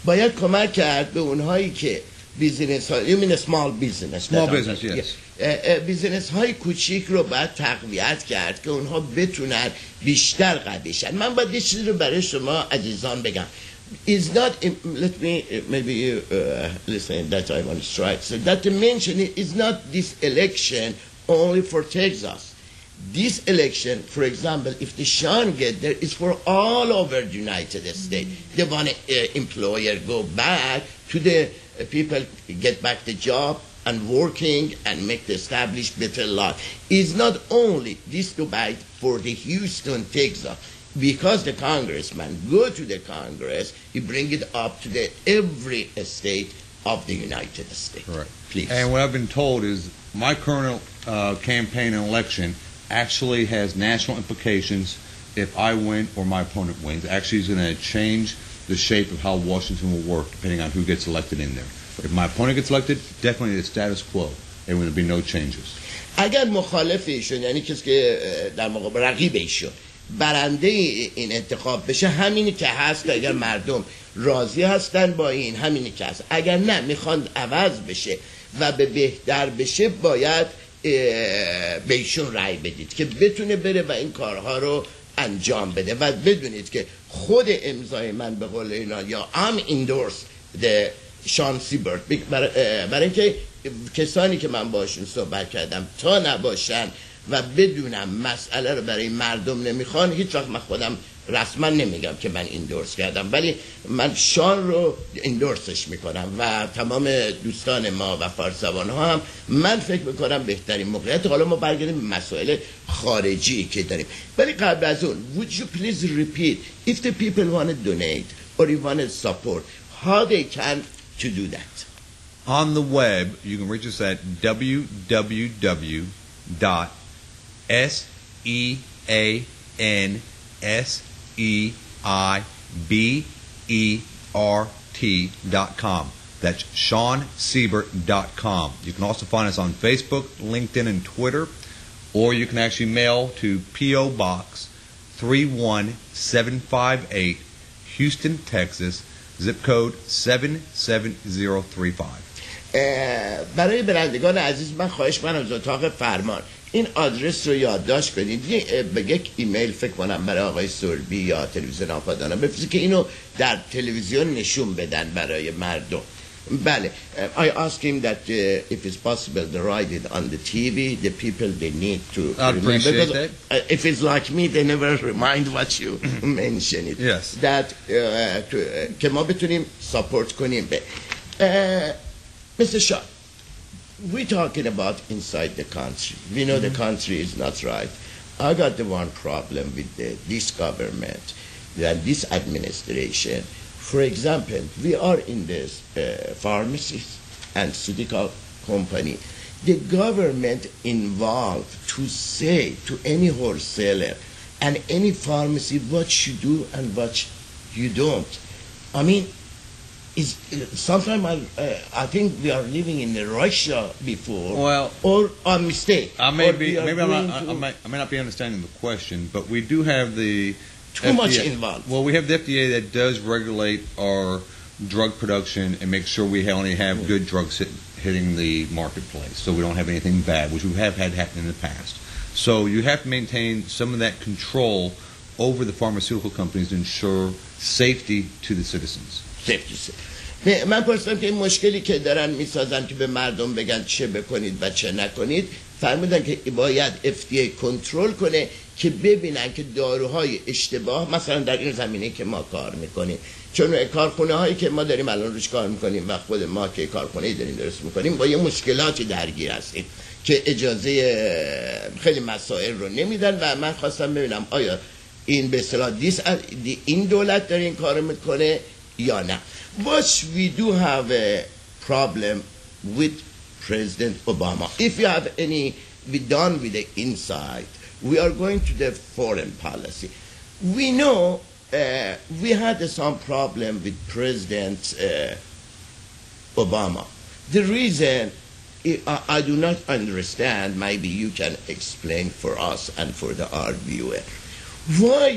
S2: باید کمک کرد به اونهایی که بیزینس ها you mean small business
S4: Yes.
S2: بیزینس های کوچیک رو باید تقویت کرد که اونها بتونن بیشتر قوی بشن. من باید یه چیزی رو برای شما عزیزان بگم. Is not let me maybe you listen that I want to strike so that the mention is not this election only for Texas. This election, for example, if the Sean get there, is for all over the United States. They want employer go back to the people get back the job and working and make the established better life. It's not only this debate for the Houston, Texas. Because the congressman go to the Congress, he bring it up to the every state of the United States.
S4: Right.
S2: Please.
S4: And what I've been told is my current campaign and election actually has national implications if I win or my opponent wins. Actually, it's going to change the shape of how Washington will work depending on who gets elected in there. If my opponent gets elected, definitely the status quo. There will be no changes.
S2: اگر مخالف ایشون یعنی کسی که در مقابل رقیب ایشون برنده این انتخاب بشه همینی که هست که اگر مردم راضی هستن با این همینی که هست اگر نه میخوان عوض بشه و به بهتر بشه باید به ایشون رأی بدید که بتونه بره و این کارها رو انجام بده و بدونید که خود امضای من به قول اینا یا I'm endorsed the Sean Seibert برای اینکه کسانی که من باشون صحبت کردم تا نباشن و بدونم مسئله رو برای مردم نمیخوان هیچ وقت من خودم رسما نمیگم که من ایندورس کردم ولی من شان رو ایندورسش میکنم و تمام دوستان ما و فارسوان ها هم من فکر میکنم بهترین موقعیت حالا ما برگردیم به مسائل خارجی که داریم ولی قبل از اون would you please repeat if the people want to donate or you want to support how they can to do that
S4: on the web you can reach us at www.Seibert.com. That's SeanSeibert.com. You can also find us on Facebook, LinkedIn, and Twitter, or you can actually mail to P.O. Box 31758, Houston, Texas, zip code 77035.
S2: برای برندگان عزیز من خواهش کنم از اتاق فرمان این آدرس رو یادداشت کنید به یک ایمیل فکر کنم برای آقای سربی یا تلویزیون آفادانه بفرستید که اینو در تلویزیون نشون بدن برای مردم بله I asked him that if it's possible to write it on the TV the people they need to
S4: I'd appreciate that
S2: if it's like me they never remind what you mention it
S4: yes
S2: that که ما بتونیم ساپورت کنیم Mr. Shah we're talking about inside the country. We know the country is not right. I got the one problem with this government and this administration. For example, we are in this pharmacies and pharmaceutical company. The government involved to say to any wholesaler and any pharmacy what you do and what you don't. I mean, sometimes I think we are living in Russia before, or a mistake.
S4: I may not be understanding the question, but we do have the
S2: too FDA, much involved.
S4: Well, we have the FDA that does regulate our drug production and make sure we only have good drugs hitting the marketplace, so we don't have anything bad, which we have had happen in the past. So you have to maintain some of that control over the pharmaceutical companies to ensure safety to the citizens.
S2: من پرسیدم که این مشکلی که دارن میسازن که به مردم بگن چه بکنید و چه نکنید فرمودن که باید FDA کنترل کنه که ببینن که داروهای اشتباه مثلا در این زمینه که ما کار میکنیم، چون کارخونه هایی که ما داریم الان روش کار میکنیم و خود ما که کارخونه داریم درست میکنیم با یه مشکلاتی درگیر هستیم که اجازه خیلی مسائل رو نمیدن و من خواستم ببینم آیا این به اصطلاح این دولت داره این کار میکنه یا نه. But we do have a problem with President Obama. If you have any, we done with the inside. We are going to the foreign policy. We know we had some problem with President Obama. The reason I do not understand, maybe you can explain for us and for our viewer. Why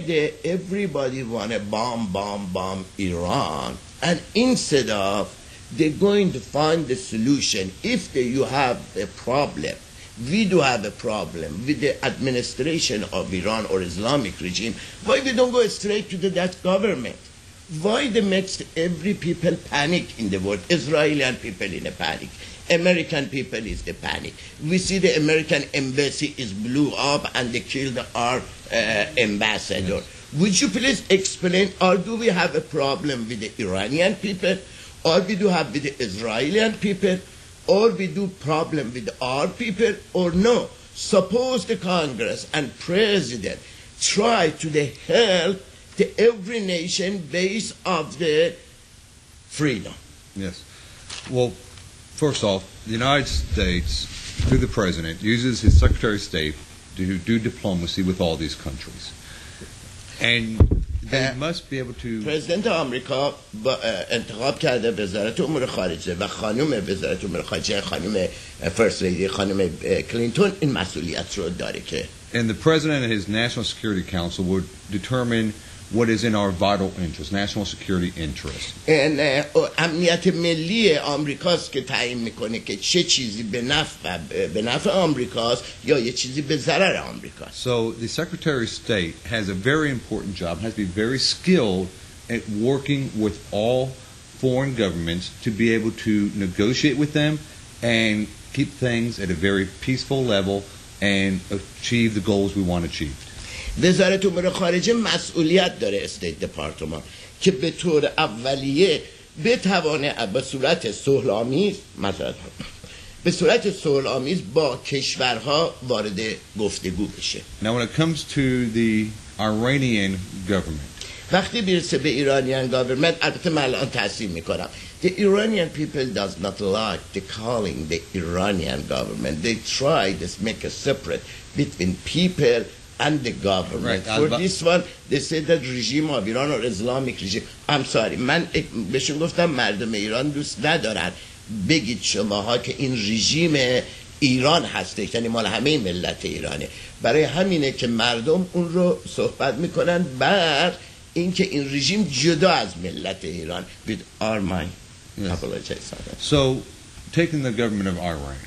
S2: everybody want to bomb Iran, and instead of they're going to find the solution. If you have a problem, we do have a problem with the administration of Iran or Islamic regime. Why we don't go straight to that government? Why they makes every people panic in the world? Israeli people in a panic. American people is the panic. We see the American embassy is blew up and they killed our ambassador. Would you please explain, or do we have a problem with the Iranian people, or we do have with the Israeli people, or we do problem with our people, or no? Suppose the Congress and President try to help to every nation based of the freedom.
S4: Yes. Well, first off, the United States, through the President, uses his Secretary of State to do diplomacy with all these countries. And they must be able to...
S2: President آمریکا انتخاب کرده وزارت امور خارجه و خانم وزارت امور خارجه خانم فرست لیدی خانم کلینتون این مسئولیت رو داره که
S4: And the President and his National Security Council would determine what is in our vital interest, national security interest.
S2: امنیت ملی آمریکاست که تعیین میکنه که چه چیزی به نفع آمریکاست یا یه چیزی به ضرر آمریکاست.
S4: So the Secretary of State has a very important job, has to be very skilled at working with all foreign governments to be able to negotiate with them and keep things at a very peaceful level and achieve the goals we want achieved.
S2: وزارت امور خارجه مسئولیت داره استیت دپارتمان که به طور اولیه بتوانه به صورت صلح‌آمیز مثلا به صورت صلح‌آمیز با کشورها وارد گفتگو بشه.
S4: Now when it comes to the Iranian government,
S2: وقتی برسه به ایرانیان گاورمنت البته من الان تحسین میکنم the Iranian people does not like the calling the Iranian government. They try to make a separate between people and the government.
S4: Right.
S2: For this one, they say that regime of Iran or Islamic regime. I'm sorry. من بهشون گفتم مردم ایران دوست ندارن بگید شماها که این رژیم ایران هسته، یعنی مال همه ملت ایرانه. برای همینه که مردم اون رو صحبت میکنن بر اینکه این رژیم جدا از ملت ایران. With our mind.
S4: Yes. So, taking the government of Iran,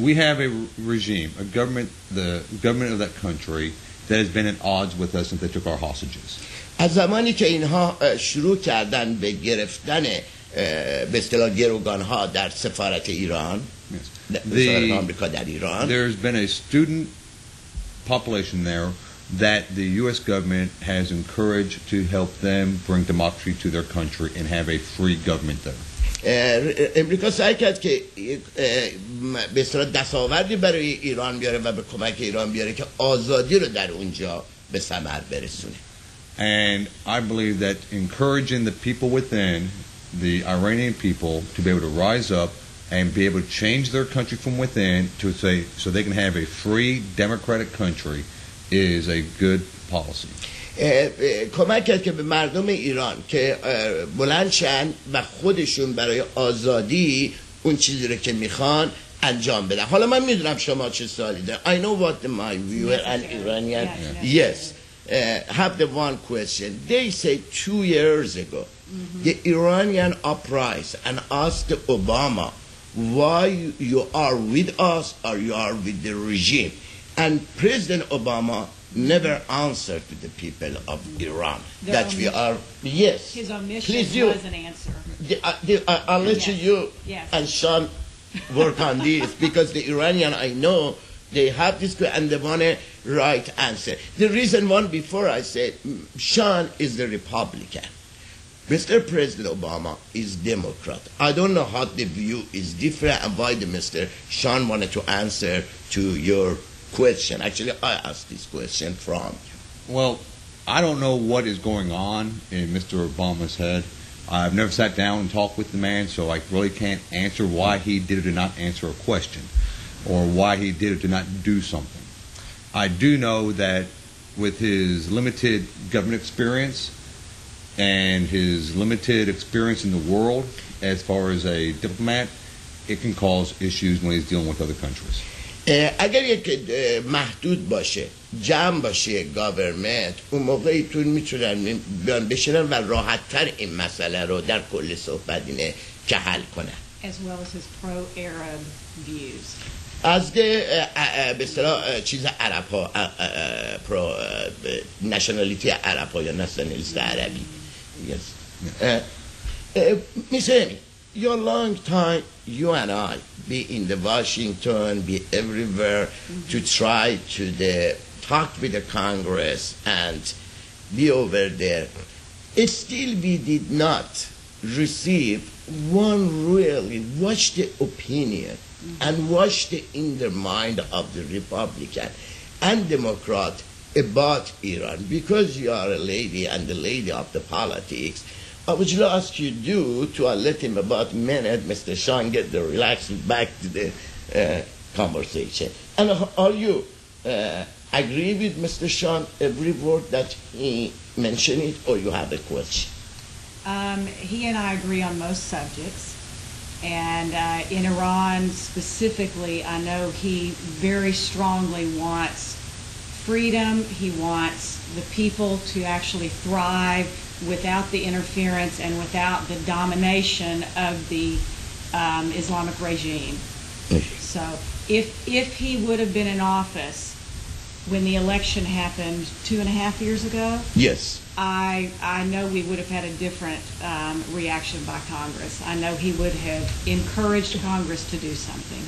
S4: we have a regime, a government, the government of that country that has been at odds with us since they took our hostages.
S2: از زمانی که اینها شروع کردن به گرفتن به اصطلاح گروگان‌ها در سفارت ایران، سفارت آمریکا در ایران،
S4: there's been a student population there that the U.S. government has encouraged to help them bring democracy to their country and have a free government there.
S2: امریکا سعی کرد که به اصطلاح دستاوردی برای ایران بیاره و به کمک ایران بیاره که آزادی رو در اونجا به ثمر برسونه.
S4: And I believe that encouraging the people within, the Iranian people, to be able to rise up and be able to change their country from within to say so they can have a free democratic country is a good policy.
S2: کمک کرد که به مردم ایران که بلند شن و خودشون برای آزادی اون چیزی رو که میخوان انجام بدن. حالا من میدونم شما چه سوالی دارید. I know what my viewer and Iranian yes have the one question. They say 2 years ago the Iranian uprised and asked Obama why you are with us or you are with the regime, and President Obama never answered to the people of Iran that we are yes.
S1: His omission
S2: please
S1: was an answer.
S2: I'll let you
S1: Yes.
S2: and Sean work on this because the Iranian I know They have this and they want a right answer. The reason one before I said Sean is the Republican. Mr. President Obama is Democrat. I don't know how the view is different and why the Mr. Sean wanted to answer to your question. Actually, I asked this question from you.
S4: Well, I don't know what is going on in Mr. Obama's head. I've never sat down and talked with the man, so I really can't answer why he did or did not answer a question or why he did or did not do something. I do know that with his limited government experience and his limited experience in the world as far as a diplomat, it can cause issues when he's dealing with other countries.
S2: اگر یک محدود باشه جمع باشه گاورمنت اون موقع ایتون میتونن بیان بشینن و راحت‌تر این مسئله رو در کل صحبت اینه که حل کنن.
S1: As well as his pro-Arab views.
S2: از به اصطلاح چیز عرب ها پرو نشنالیتی عرب ها یا نشنالیست عربی. Miss Amy, your long time, you and I, be in the Washington, be everywhere to try to talk with the Congress and be over there. Still we did not receive one really watch the opinion and watch the inner mind of the Republican and Democrat about Iran. Because you are a lady and the lady of the politics, I would just ask you to let him about a minute, Mr. Sean, get the relaxing back to the conversation. And are you agree with Mr. Sean every word that he mentioned it, or you have a question?
S1: He and I agree on most subjects. And in Iran specifically, I know he very strongly wants freedom. He wants the people to actually thrive without the interference and without the domination of the Islamic regime. So if he would have been in office when the election happened 2.5 years ago,
S2: yes,
S1: I know we would have had a different reaction by Congress. I know he would have encouraged Congress to do something.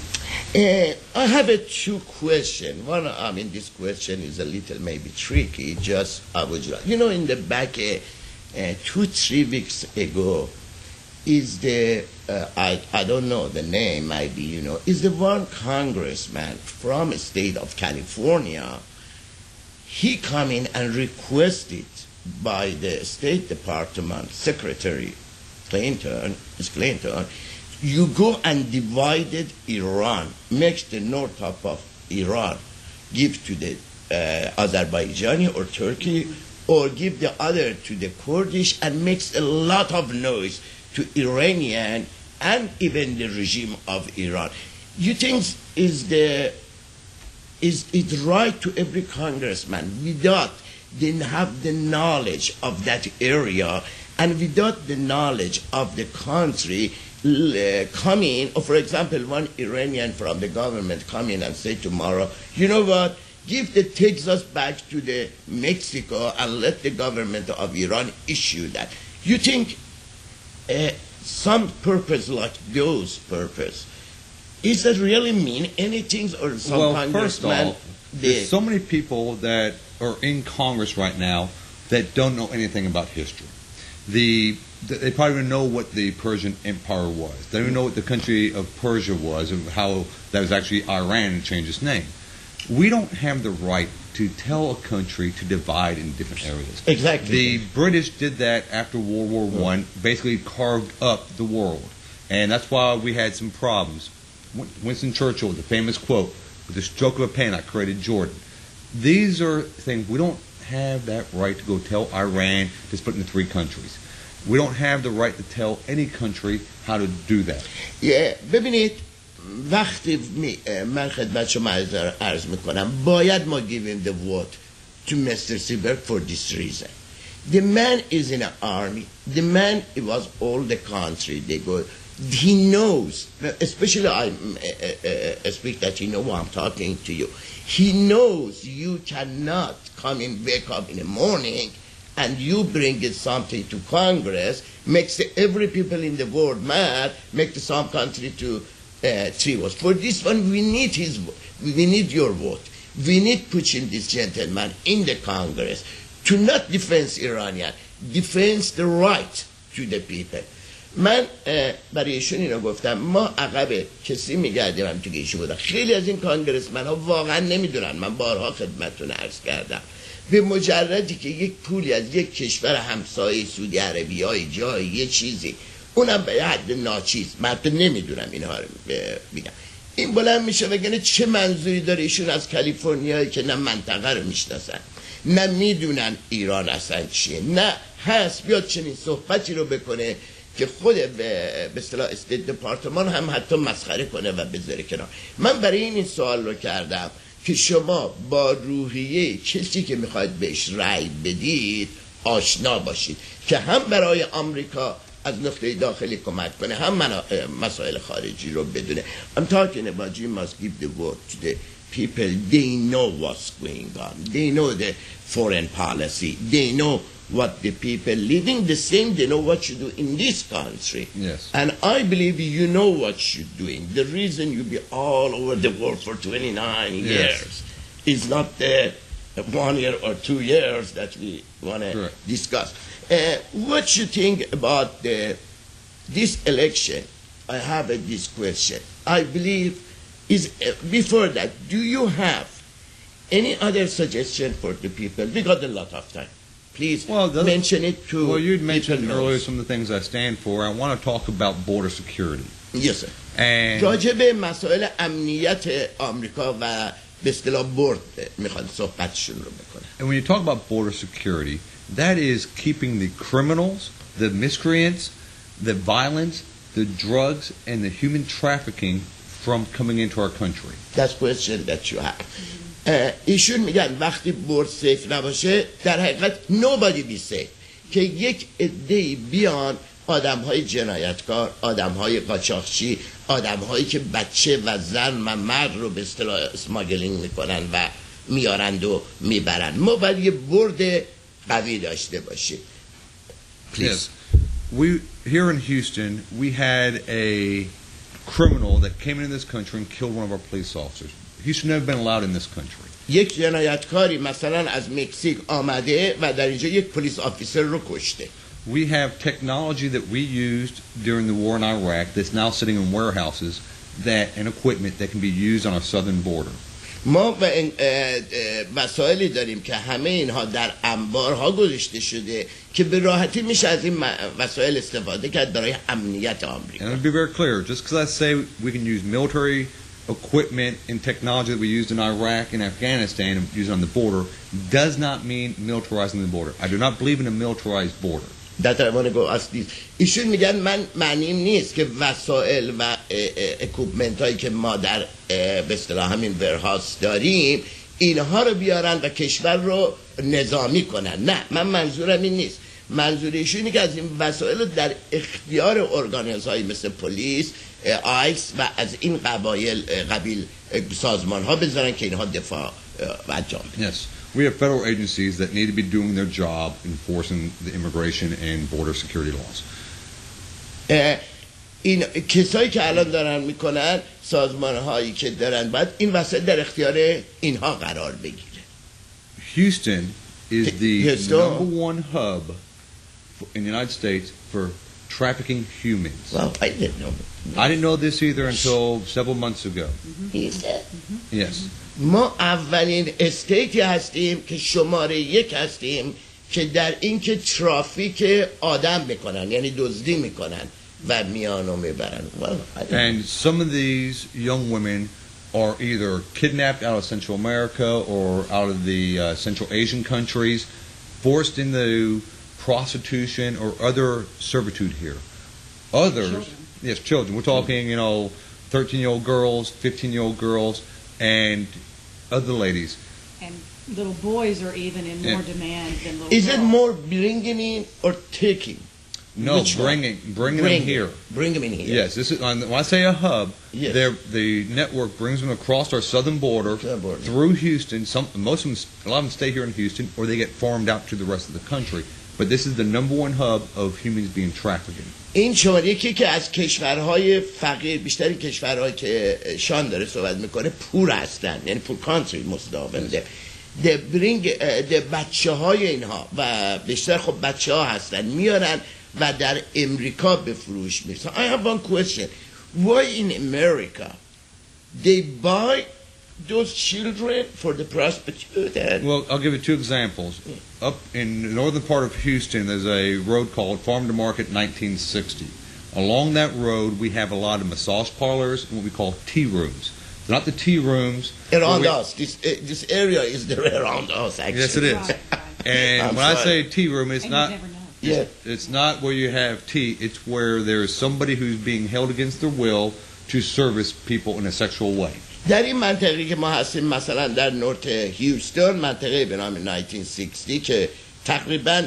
S2: I have two questions. One, I mean, this question is a little maybe tricky. Just I would, in the back 2-3 weeks ago, is the I don't know the name, maybe is the one congressman from the state of California. He come in and requested by the State Department Secretary Clinton, you go and divided Iran, makes the north half of Iran, give to the Azerbaijani or Turkey, or give the other to the Kurdish, and makes a lot of noise to Iranian and even the regime of Iran. You think is it right to every congressman without they have the knowledge of that area and without the knowledge of the country come in, or for example, one Iranian from the government come in and say tomorrow, you know what, give the Texas back to the Mexico and let the government of Iran issue that. You think some purpose like those purpose, is that really mean anything, or some congressman?
S4: First of all, there's so many people that are in Congress right now that don't know anything about history. They probably don't know what the Persian Empire was. They don't even know what the country of Persia was, and how that was actually Iran and changed its name. We don't have the right to tell a country to divide in different areas.
S2: Exactly.
S4: The British did that after World War I, basically carved up the world. And that's why we had some problems. Winston Churchill, the famous quote, with the stroke of a pen, I created Jordan. These are things, we don't have that right to go tell Iran to split into 3 countries. We don't have the right to tell any country how to do that.
S2: Yeah, ببینید وقتی من خدمت شما عرض میکنم باید ما giving the vote to Mr. Seibert for this reason. The man is in an army. The man, it was all the country they go. He knows, especially I speak that I'm talking to you. He knows you cannot come and wake up in the morning and you bring something to Congress, makes every people in the world mad, make some country to 3 votes. For this one, we need his vote. We need your vote. We need pushing this gentleman in the Congress to not defend Iranian, defend the right to the people. من برای ایشون اینو گفتم، ما عقب کسی میگردیم تو ایشون بودن. خیلی از این کانگرسمن ها واقعا نمیدونن. من بارها خدمتتون عرض کردم، به مجردی که یک پولی از یک کشور همسایه سعودی عربی های جای یه چیزی، اونم به حد ناچیز، من نمیدونم اینها رو بگم، این بلند میشه بگه چه منظوری داره ایشون از کالیفرنیایی که نه منطقه رو میشناسن، نه میدونن ایران اصلا چیه، نه هست بیاد چنین صحبتی رو بکنه که خود به اصطلاح استیت دپارتمان هم حتی مسخره کنه و بذاره کنار. من برای این سوال رو کردم که شما با روحیه کسی که میخواید بهش رأی بدید آشنا باشید که هم برای آمریکا از نقطه داخلی کمک کنه، هم مسائل خارجی رو بدونه. I'm talking about you must give the word to the people. They know what's going on. They know the foreign policy. They know what the people living the same. They know what you do in this country.
S4: Yes.
S2: And I believe you know what you're doing. The reason you be all over the world for 29 years is not the 1 year or 2 years that we want to discuss. What you think about this election? I have this question. I believe is before that, do you have any other suggestion for the people? We got a lot of time. Please mention it to.
S4: Well, you'd mentioned earlier some of the things I stand for. I want to talk about border security.
S2: Yes, sir.
S4: And
S2: راجب مسائل امنیت آمریکا و به اصطلاح برد میخواد صحبتشون رو بکنه.
S4: And when you talk about border security, that is keeping the criminals, the miscreants, the violence, the drugs, and the human trafficking from coming into our country.
S2: That's the question that you have. ایشون میگن وقتی برد سیف نباشه در حقیقت nobody be safe، که یک عده‌ای بیان، آدم‌های جنایتکار، آدم‌های قاچاقچی، آدم‌هایی که بچه و زن و مرد رو به اصطلاح اسماگلینگ میکنن و میارند و میبرن. ما باید یه برد قوی داشته باشیم. Please.
S4: Yes. We here in Houston, we had a criminal that came into this country and killed one of our police officers. Houston never been allowed in this country.
S2: یک جنایتکاری مثلا از مکزیک آمده و در اینجا یک پلیس آفیسر رو کشته.
S4: We have technology that we used during the war in Iraq that's now sitting in warehouses and equipment that can be used on our southern border.
S2: ما مسائلی داریم که همه اینها در انبارها گذاشته شده که به راحتی میشه از این وسایل استفاده کرد برای امنیت آمریکا.
S4: And to be very clear, just because I say we can use military equipment and technology that we used in Iraq and Afghanistan and use on the border does not mean militarizing the border. I do not believe in a militarized border.
S2: That I want to go ask this. ایشون میگن من معنیم نیست که وسایل و اکوپمنت هایی که ما در به اصطلاح همین ورهاوس داریم اینها رو بیارن و کشور رو نظامی کنن. نه، من منظورم این نیست. منظور ایشونی که از این وسایل در اختیار ارگانیزهای مثل پلیس، آیس و از این قبیل سازمان ها بذارن که اینها دفاع انجام بدن.
S4: Yes. We have federal agencies that need to be doing their job enforcing the immigration and border security laws.
S2: این کسایی که الان دارن میکنن، سازمان هایی که دارن، باید این وسایل در اختیار اینها قرار بگیره.
S4: Houston is the number one hub in the United States for trafficking humans.
S2: Well, I didn't know.
S4: I didn't know this either until several months ago. Yes.
S2: ما اولین استیتی هستیم که شماره 1 هستیم که در این که ترافیک آدم میکنن، یعنی دزدی میکنن و میان و میبرن.
S4: And some of these young women are either kidnapped out of Central America or out of the Central Asian countries, forced into prostitution or other servitude here. Others, children. Yes, children. We're talking, 13-year-old girls, 15-year-old girls, and other ladies.
S1: And little boys are even in more demand than little girls.
S2: Is it more bringing in or taking?
S4: No, bringing them here.
S2: Bring them in here.
S4: Yes, this is when I say a hub.
S2: Yes.
S4: The network brings them across our southern border through Houston. A lot of them stay here in Houston, or they get farmed out to the rest of the country. but this is the number one hub of humans being trafficked.
S2: این شماره یکی که از کشورهای فقیر، بیشتری کشورهایی که شان داره صحبت میکنه پور هستن، یعنی پور کانتری مستعمل ده بچه های اینها و بیشتر خب بچه ها هستن میارن و در امریکا به فروش میرسن. I have one question. Why in America they buy those children for the prostitute?
S4: Well, I'll give you two examples. Up in the northern part of Houston, there's a road called Farm to Market 1960. Along that road, we have a lot of massage parlors and what we call tea rooms. They're not the tea rooms.
S2: Around us. This area is around us, actually.
S4: Yes, it is.
S1: Right.
S4: And when I say tea room, it's
S1: And
S4: not...
S1: you never know.
S2: Yeah.
S4: It's not where you have tea. It's where there is somebody who's being held against their will to service people in a sexual way.
S2: در این منطقه که ما هستیم مثلا در نورت هیوستن، منطقه به نام 1960 که تقریبا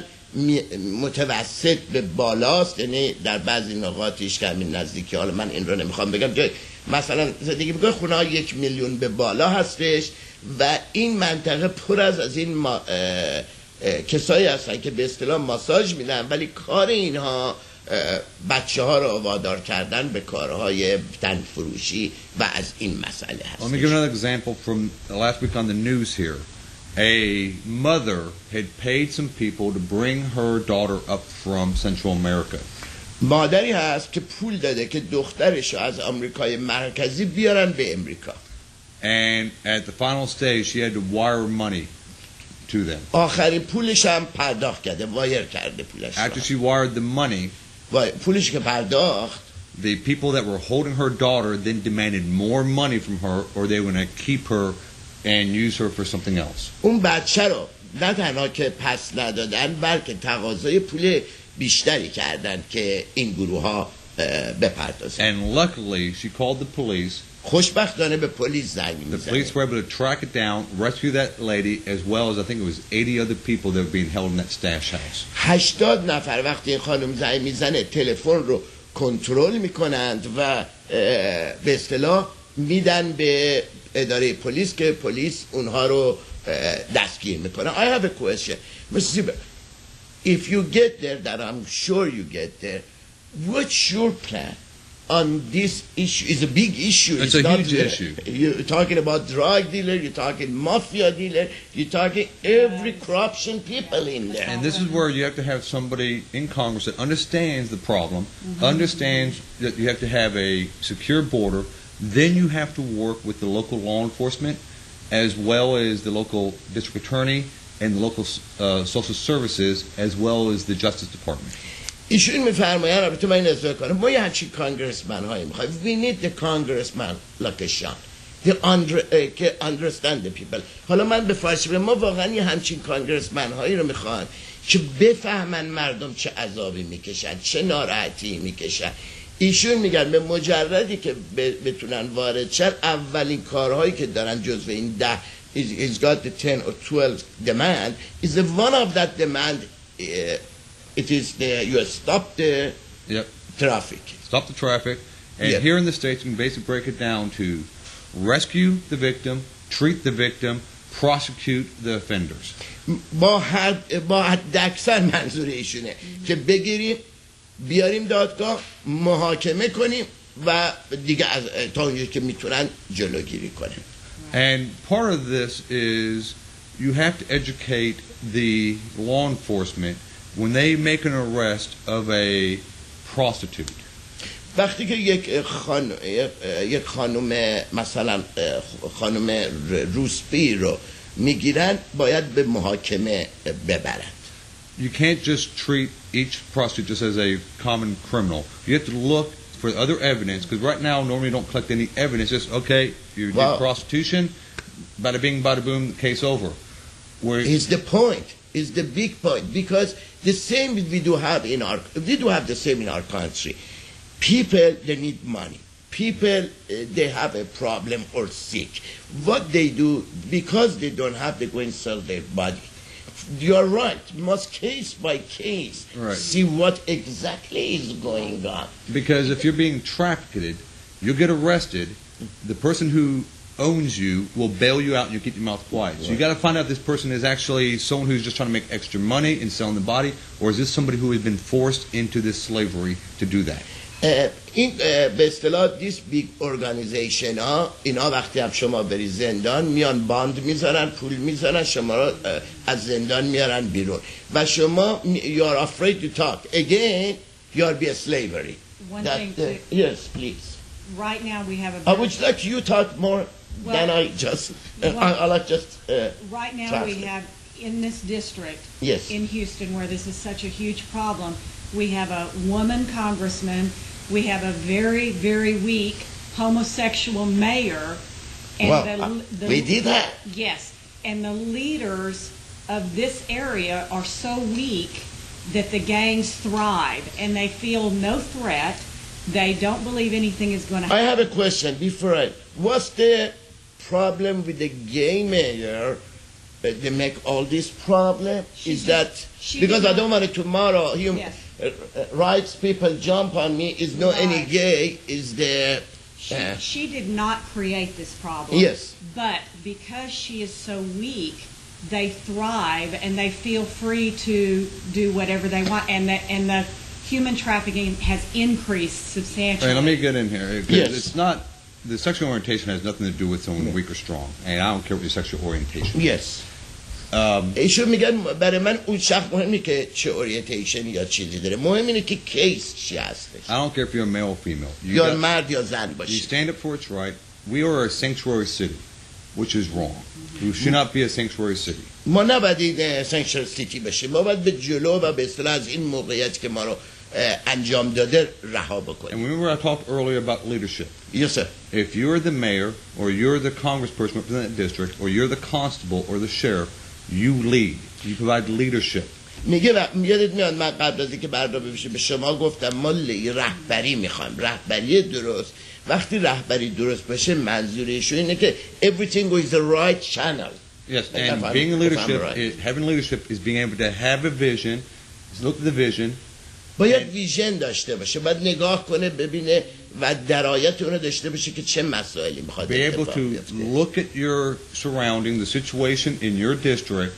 S2: متوسط به بالاست، یعنی در بعضی نقاطش که همین نزدیکی، حالا من این رو نمیخوام بگم، که مثلا زندگی میکنه خونه ها 1 میلیون به بالا هستش و این منطقه پر از این کسایی هستن که به اصطلاح ماساژ میدن، ولی کار اینها بچه ها رو وادار کردن به کارهای تن فروشی و از این مسئله هست.
S4: Let me give another example from last week on the news here. A mother had paid some people to bring her daughter up from Central America.
S2: مادری هست که پول داده که دخترش از آمریکای مرکزی بیارن به امریکا.
S4: And at the final stage she had to wire money to them.
S2: آخرین پولش هم پرداخت کرده، وایر کرده پولش.
S4: After she wired the money,
S2: پولش که پرداخت،
S4: the people that were holding her daughter then demanded more money from her or they were going to keep her and use her for something else.
S2: اون بچه رو نه تنها که پس ندادن بلکه تقاضای پول بیشتری کردن که این گروه ها بپردازن.
S4: And luckily she called the police.
S2: خوشبختانه به پلیس زنگ
S4: The
S2: میزنه.
S4: police were able to track it down, rescue that lady, as well as I think it was 80 other people that were being held in that stash house.
S2: 80 نفر وقتی این خانم زنگ میزنه تلفن رو کنترل میکنند و به اصطلاح میدن به اداره پلیس که پلیس اونها رو دستگیر میکنه. I have a question. Mr. Seibert, if you get there, that I'm sure you get there, what's your plan on this issue? It's a big issue.
S4: It's a huge issue.
S2: You're talking about drug dealer, you're talking mafia dealer, you're talking every corruption people in there.
S4: And this is where you have to have somebody in Congress that understands the problem, understands that you have to have a secure border, then you have to work with the local law enforcement as well as the local district attorney and the local social services as well as the Justice Department.
S2: ایشون میفرمایند، البته من این اضافه کنم، ما یه همچین کانگرسمن هایی میخوایم. We need the congressman like a Sean که understand the people. حالا من به فارسی بگم، ما واقعا یه همچین کانگرسمن هایی رو میخوایم که بفهمن مردم چه عذابی میکشن، چه ناراحتی میکشن. ایشون میگن به مجردی که بتونن وارد شن، اولین کارهایی که دارن جزو این 10 he's got the 10 or 12 demand is the one of that demand it is you stop the traffic.
S4: Stop the traffic. And here in the States, you can basically break it down to rescue the victim, treat the victim, prosecute the offenders.
S2: با حد اکثر منظور ایشونه که بگیریم بیاریم دادگاه، محاکمه کنیم و دیگه از تا اونجایی که میتونن جلوگیری کنیم.
S4: And part of this is you have to educate the law enforcement when they make an arrest of a prostitute.
S2: وقتی که یک خانم مثلا خانم روسپی رو میگیرن باید به محاکمه ببرند.
S4: You can't just treat each prostitute just as a common criminal. You have to look for other evidence, because right now normally you don't collect any evidence. Just okay, you did prostitution, bada bing, bada boom, case over.
S2: Is the point? Is the big point? Because the same we do have the same in our country. People, they need money. People, they have a problem or sick. What they do, because they don't have, they go and sell their body. You're right. Must case by case see what exactly is going on.
S4: Because if you're being trafficked, you'll get arrested. The person who owns you will bail you out and you keep your mouth quiet. So you got to find out if this person is actually someone who's just trying to make extra money and selling the body, or is this somebody who has been forced into this slavery to do that?
S2: این به اصطلاح دیس بیگ ارگانیزیشن ها اینا وقتی هم شما بری زندان میان باند میذارن پول میذارن شما را از زندان میارن بیرون و شما you are afraid to talk again you are be a slavery.
S1: One thing to,
S2: yes please.
S1: Right now we have a.
S2: I would like you talk more than I just. I like just.
S1: Right now
S2: translate.
S1: we have in this district.
S2: Yes.
S1: In Houston, where this is such a huge problem, we have a woman congressman. We have a very, very weak homosexual mayor. And
S2: Well, we did that.
S1: Yes, and the leaders of this area are so weak that the gangs thrive, and they feel no threat. They don't believe anything is going to happen.
S2: I have a question before what's the problem with the gay mayor? They make all this problem? Is that because I don't want it tomorrow
S1: Yes.
S2: rights people jump on me is no any
S1: Right.
S2: gay is there
S1: She did not create this problem.
S2: Yes.
S1: But because she is so weak, they thrive and they feel free to do whatever they want, and the human trafficking has increased substantially.
S4: Hey, let me get in here.
S2: Yes.
S4: It's not, the sexual orientation has nothing to do with someone weak or strong, and I don't care what your sexual orientation is.
S2: Yes. ایشون میگن برای من اون شخص مهم نیست که چه اورینتیشن یا چیزی داره مهم اینه که کیس چی هستش
S4: I don't care if you're a male or female.
S2: یا مرد یا زن
S4: You
S2: باشی
S4: stand up for its right. We are a sanctuary city, which is wrong. We should not be a sanctuary city.
S2: ما نباید این سانکشن سیتی بشیم ما باید به جلو و به اصطلاح از این موقعیت که ما رو انجام داده رها
S4: And
S2: بکنیم
S4: remember I talked earlier about leadership.
S2: Yes sir.
S4: If you're the mayor, or you're the congressperson representing the district, or you're the constable or the sheriff, you lead. You provide leadership.
S2: میگه یادت میاد من قبل از اینکه برنامه بشه به شما گفتم ما رهبری میخوایم رهبری درست وقتی رهبری درست باشه منظورش اینه که everything is the right channel.
S4: Yes, and being having leadership is being able to have a vision, look at the vision.
S2: باید ویژن داشته باشه باید نگاه کنه ببینه و درایت اون رو داشته باشه که چه مسائلی میخواد
S4: Be able to look at your surrounding, the situation in your district,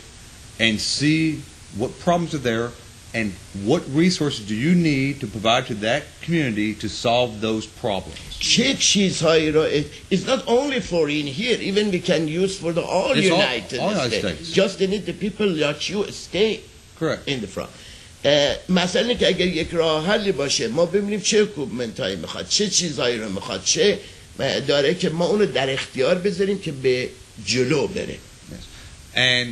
S4: and see what problems are there and what resources do you need to provide to that community to solve those problems.
S2: چه چیزهایی رو it's not only for in here even we can use for the all
S4: It's
S2: United
S4: all
S2: States.
S4: States.
S2: Just they need the people like you stay
S4: Correct.
S2: in the front. مثلا که اگر یک راه حلی باشه ما ببینیم چه اکوپمنت هایی میخواد چه چیزهایی رو میخواد چه داره که ما اونو در اختیار بذاریم که به جلو بره.
S4: Yes. And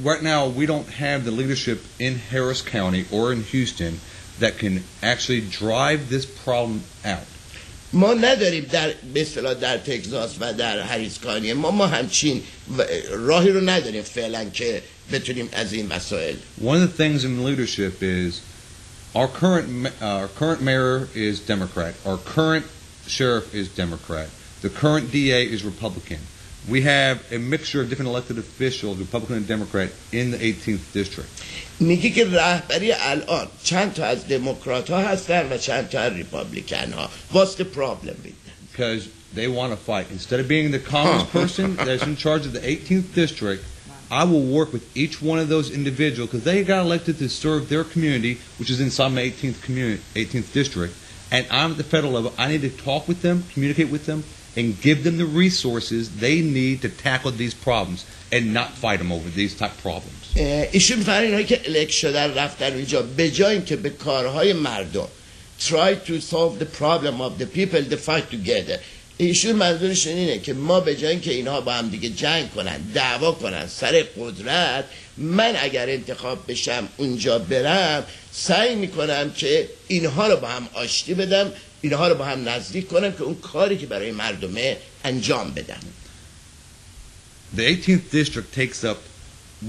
S4: right now we don't have the leadership in Harris County or in Houston that can actually drive this problem out.
S2: ما نداریم در به اصطلاح در تگزاس و در هریس کانی ما همچین راهی رو نداریم فعلا که بتونیم از این مسائل.
S4: One of the things in leadership is our current mayor is Democrat, our current sheriff is Democrat, the current DA is Republican. We have a mixture of different elected officials, Republican and Democrat, in the 18th district.
S2: میگی که رهبری الان چند تا از دموکرات ها هستن و چند تا از ریپابلیکن ها. What's the problem with that?
S4: Because they want to fight. Instead of being the congressperson that's in charge of the 18th district, I will work with each one of those individuals because they got elected to serve their community, which is inside my 18th district. And I'm at the federal level. I need to talk with them, communicate with them, and give them the resources they need to tackle these problems and not fight them over these type problems.
S2: ایشون فرق اینایی که الکت شدن رفتن اینجا به جای اینکه به کارهای مردم try to solve the problem of the people they fight together. ایشون منظورشون اینه که ما به جای اینکه اینها با هم دیگه جنگ کنن دعوا کنن سر قدرت من اگر انتخاب بشم اونجا برم سعی میکنم که اینها رو با هم آشتی بدم اینها رو با هم نزدیک کنم که اون کاری که برای مردمه انجام بدم.
S4: The 18th district takes up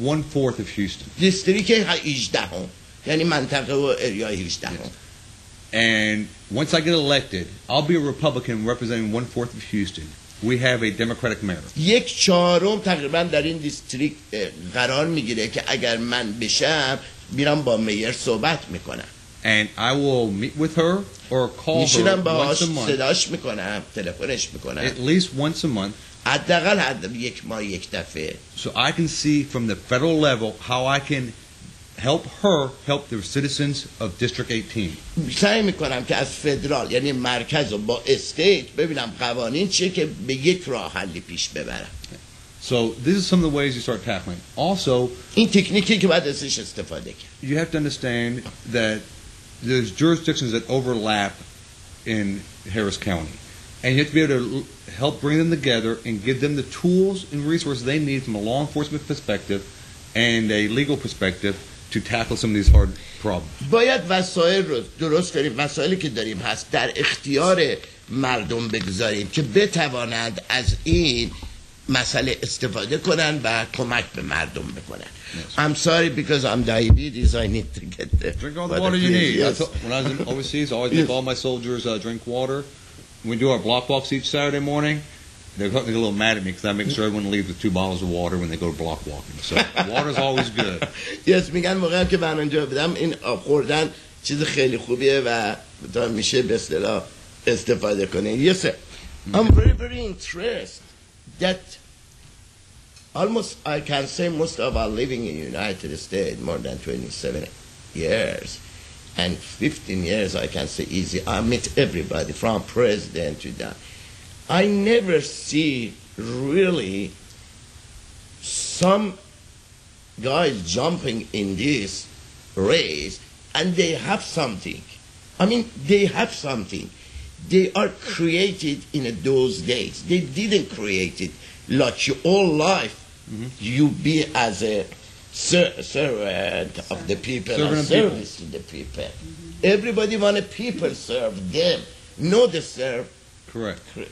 S4: 1/4 of Houston.
S2: دیستریکت 18 هم یعنی منطقه و اریای 18 هم.
S4: And once I get elected, I'll be a Republican representing 1/4 of Houston. We have a Democratic mayor.
S2: 1/4 تقریبا در این دیستریکت قرار میگیره که اگر من بشم میرم با میر صحبت میکنم.
S4: and I will meet with her or call her
S2: میشینم
S4: once
S2: باهاش
S4: a month,
S2: صداش میکنم تلفنش میکنم
S4: at least once a month,
S2: حداقل هر یک ماه یک دفعه
S4: so I can see from the federal level how I can help her help the citizens of District 18.
S2: سعی میکنم که از فدرال یعنی مرکز رو با استیت ببینم قوانین چیه که به یک راه حلی پیش ببرم.
S4: So this is some of the ways you start tackling. Also,
S2: این تکنیکی که باید ازش استفاده کرد.
S4: you have to understand that there's jurisdictions that overlap in Harris County. And you have to be able to help bring them together and give them the tools and resources they need from a law enforcement perspective and a legal perspective to tackle some of these hard problems.
S2: باید وسایل رو درست کنیم، وسایلی که داریم هست در اختیار مردم بگذاریم که بتوانند از این مسئله استفاده کنن و کمک به مردم بکنن.
S4: Yes.
S2: I'm sorry because I'm diabetes. I need to get the
S4: Drink all the water you
S2: please.
S4: need.
S2: Yes.
S4: When I was overseas, I always make all my soldiers drink water. When we do our block walks each Saturday morning, they're getting a little mad at me because I make sure everyone leaves with 2 bottles of water when they go to block walking. So water's always good.
S2: Yes, میگن موقعی که من اونجا بدم این آب خوردن چیز خیلی خوبیه و تا میشه به اصطلاح استفاده کنه. Yes, sir. I'm very interested that almost I can say most of our living in the United States more than 27 years and 15 years I can say easy. I meet everybody from president to that. I never see really some guys jumping in this race and they have something. I mean, they have something. They are created in those days. They didn't create it like your whole life. You be as a servant of the people,
S4: Servant
S2: and
S4: of people.
S2: service to the people. Everybody want people serve them, not the serve.
S4: Correct.
S2: You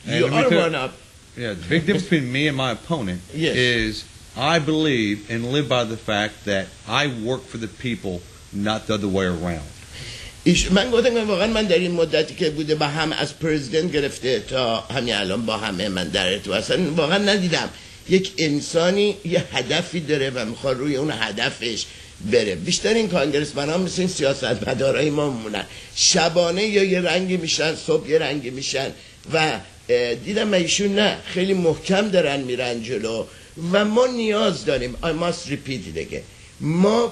S4: And let me
S2: are
S4: tell-
S2: one of.
S4: Yeah, the big difference between me and my opponent
S2: Yes.
S4: is I believe and live by the fact that I work for the people, not the other way around.
S2: من گفتم که واقعا من در این مدتی که بوده با هم از پرزیدنت گرفته تا همین الان با همه من در ارتباط اصلا واقعا ندیدم یک انسانی یه هدفی داره و میخواد روی اون هدفش بره. بیشتر این کانگرسمن ها مثل این سیاستمدارای ما مونن شبانه یا یه رنگی میشن صبح یه رنگی میشن و دیدم ایشون نه خیلی محکم دارن میرن جلو و ما نیاز داریم. I must repeat it again. ما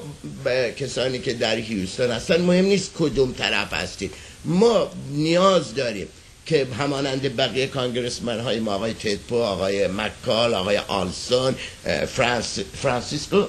S2: کسانی که در هیوستن هستن مهم نیست کدوم طرف هستید، ما نیاز داریم که همانند بقیه کانگرسمن های ما آقای تدپو، آقای مکال، آقای آلسون، فرانسیسکو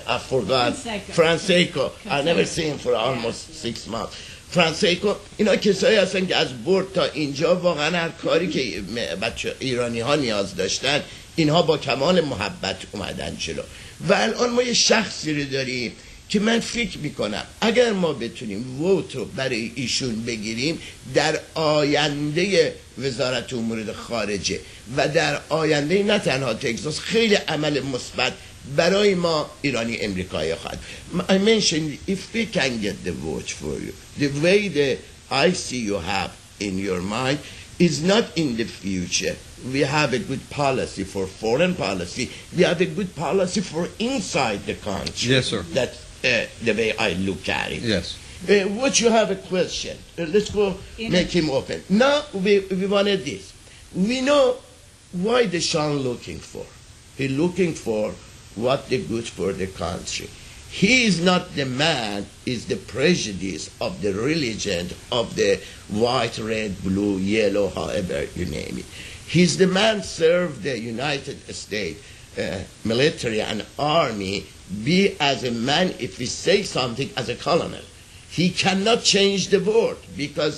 S2: I forgot فرانسیکو I never seen him for almost 6 months. فرانسیکو اینا کسایی هستن که از برد تا اینجا واقعا هر کاری که بچه ایرانی ها نیاز داشتن اینها با کمال محبت اومدن جلو و الان ما یه شخصی رو داریم که من فکر میکنم اگر ما بتونیم ووت رو برای ایشون بگیریم در آینده وزارت امور خارجه و در آینده نه تنها تگزاس خیلی عمل مثبت برای ما ایرانی امریکایی خواهد. I mentioned if we can get the vote for you the way the I see you have in your mind is not in the future. We have a good policy for foreign policy. We have a good policy for inside the country.
S4: Yes, sir.
S2: That's the way I look at it.
S4: Yes.
S2: What you have a question? Let's go make him open. Now we wanted this. We know why the Sean looking for. He looking for what the good for the country. He is not the man, is the prejudice of the religion of the white, red, blue, yellow, however you name it. He's the man served the United States military and army, be as a man if he say something as a colonel. He cannot change the word because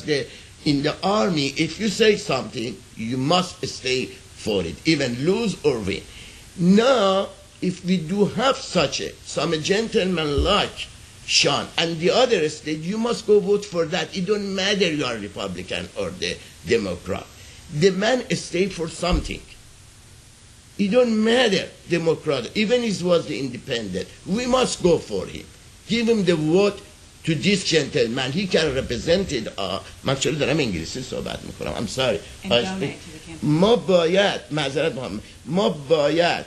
S2: in the army, if you say something, you must stay for it, even lose or win. Now, if we do have some gentleman like Sean and the other state, you must go vote for that. It don't matter you are Republican or the Democrat. The man stay for something. It don't matter Democrat, even if he was the independent. We must go for him. Give him the vote to this gentleman. He can represent it. من چرا دارم انگلیسی صحبت میکنم. I'm sorry.
S1: And donate to the campaign.
S2: ما باید معذرت میخوام. ما باید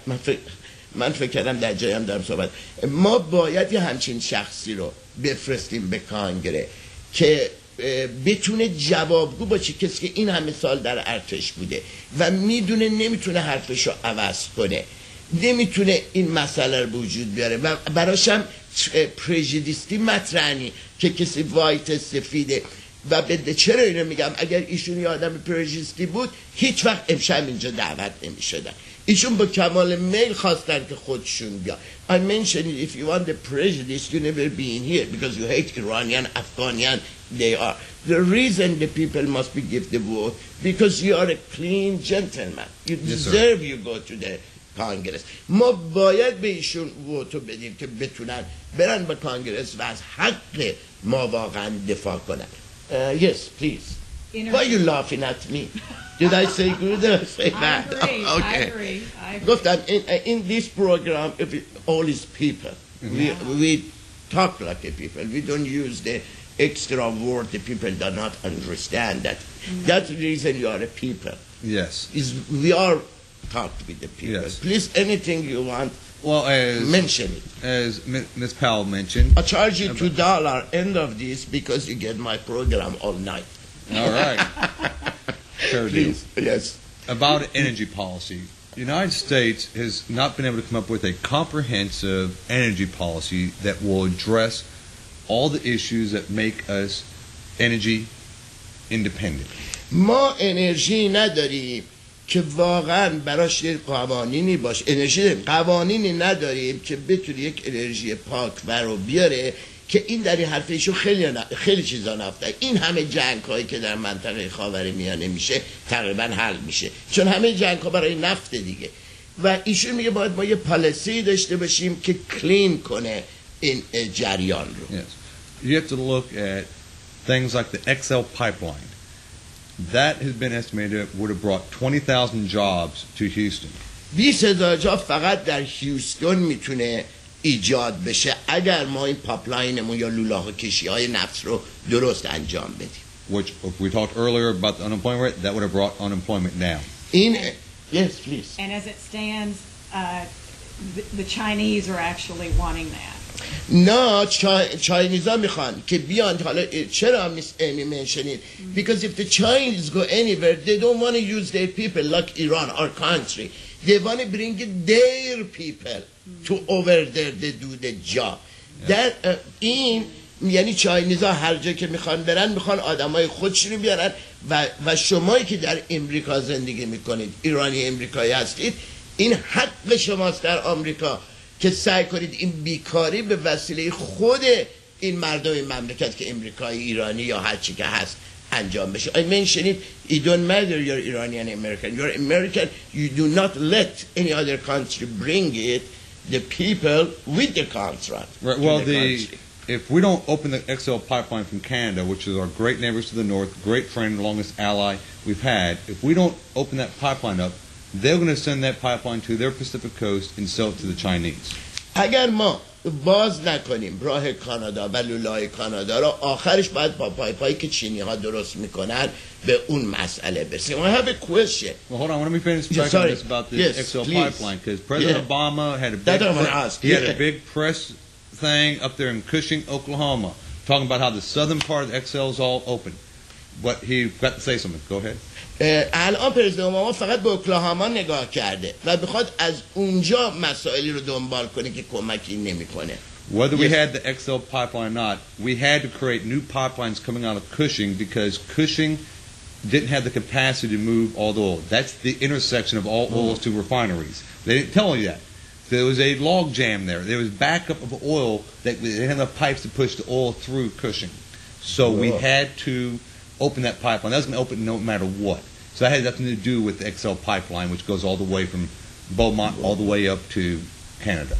S2: من فکر کردم در جایم دارم صحبت. ما باید یه همچین شخصی رو بفرستیم به کانگره که بتونه جوابگو باشه، کسی که این همه سال در ارتش بوده و میدونه نمیتونه حرفشو عوض کنه، نمیتونه این مسئله رو به وجود بیاره و براشم پرژیدیستی مطرحنی که کسی وایت سفیده و بده. چرا اینو میگم؟ اگر ایشون یه آدم پرژیدیستی بود هیچ وقت امشب اینجا دعوت نمیشدن. ایشون با کمال میل خواستن که خودشون بیا. I mentioned if you want the prejudice you never be in here because you hate Iranian, Afghanian, they are. The reason the people must be give the vote because you are a clean gentleman. You deserve you go to the کانگرس. ما باید به ایشون ووتو بدیم که بتونن برن به کانگرس و از حق ما واقعا دفاع کنن. Yes, please. Why are you laughing at me? Did I say good or say bad?
S1: I agree.
S2: گفتم in this program all is people. We talk like a people. We don't use the extra word the people do not understand that. That's the reason you are a people.
S4: Yes.
S2: We are talk with the people.
S4: Yes.
S2: Please, anything you want, mention it.
S4: As Ms. Powell mentioned,
S2: I'll charge you $2 end of this because you get my program all night.
S4: All right. Fair deal.
S2: Please, yes.
S4: About energy policy, the United States has not been able to come up with a comprehensive energy policy that will address all the issues that make us energy independent.
S2: ما انرژی نداریم که واقعا براش قوانینی باشه. انرژی داریم، قوانینی نداریم که بتونه یک انرژی پاک رو بیاره که این در این حرفشو خیلی چیزا نفته. این همه جنگ هایی که در منطقه خاورمیانه میشه تقریبا حل میشه، چون همه جنگ ها برای نفت دیگه. و ایشون میگه باید ما یه پالیسی داشته باشیم که کلین کنه این جریان رو.
S4: Yes. You have to look at things like the XL pipeline. That has been estimated would have brought 20,000 jobs to Houston.
S2: 20,000 جا فقط در هیوستون میتونه ایجاد بشه اگر ما این پاپلاینمون یا لولاها کشی های نفت رو درست انجام بدیم.
S4: Which, if we talked earlier about the unemployment rate, that would have brought unemployment down.
S2: Yes, please.
S1: And as it stands, the Chinese are actually wanting that.
S2: نه چاینیزا میخوان که بیان. حالا چرا هم نیست mentioned? Because if the Chinese go anywhere, they don't want to use their people like Iran, our country. They want to bring their people to over there to do the job. در این یعنی چاینیزا هر جا که میخوان برن میخوان آدمای خودشونو بیارن و شمایی که در امریکا زندگی میکنید، ایرانی امریکایی هستید، این حق شماست در آمریکا که سعی کنید این بیکاری به وسیله خود این مردم این مملکت که امریکایی، ایرانی یا هر چی که هست انجام بشه. I mentioned it, it don't matter you're Iranian American, you're American, you do not let any other country bring it, the people with the contract.
S4: Right. Well, if we don't open the XL pipeline from Canada, which is our great neighbors to the north, great friend, longest ally we've had, if we don't open that pipeline up, they're going to send that pipeline to their Pacific coast and sell it to the Chinese.
S2: اگر ما باز نکنیم راه کانادا و لولای کانادا را، آخرش باید با پایپایی که چینی ها درست میکنن به اون مسئله برسیم. I have a question.
S4: Well, hold on. Let me finish back on this about this XL pipeline, because President Obama had a big press thing up there in Cushing, Oklahoma, talking about how the southern part of the XL is all open. But he got to say something. Go ahead.
S2: الان پرزیدنت اوباما فقط به اوکلاهاما نگاه کرده و بخواد از اونجا مسائلی رو دنبال کنه که کمکی نمیکنه.
S4: Whether we had the XL pipeline or not, we had to create new pipelines coming out of Cushing because Cushing didn't have the capacity to move all the oil. That's the intersection of all oils to refineries. They didn't tell you that. There was a log jam there. There was backup of oil that they didn't have enough pipes to push the oil through Cushing. So we had to open that pipeline. That was going to open no matter what. So that had nothing to do with the XL pipeline, which goes all the way from Beaumont all the way up to Canada.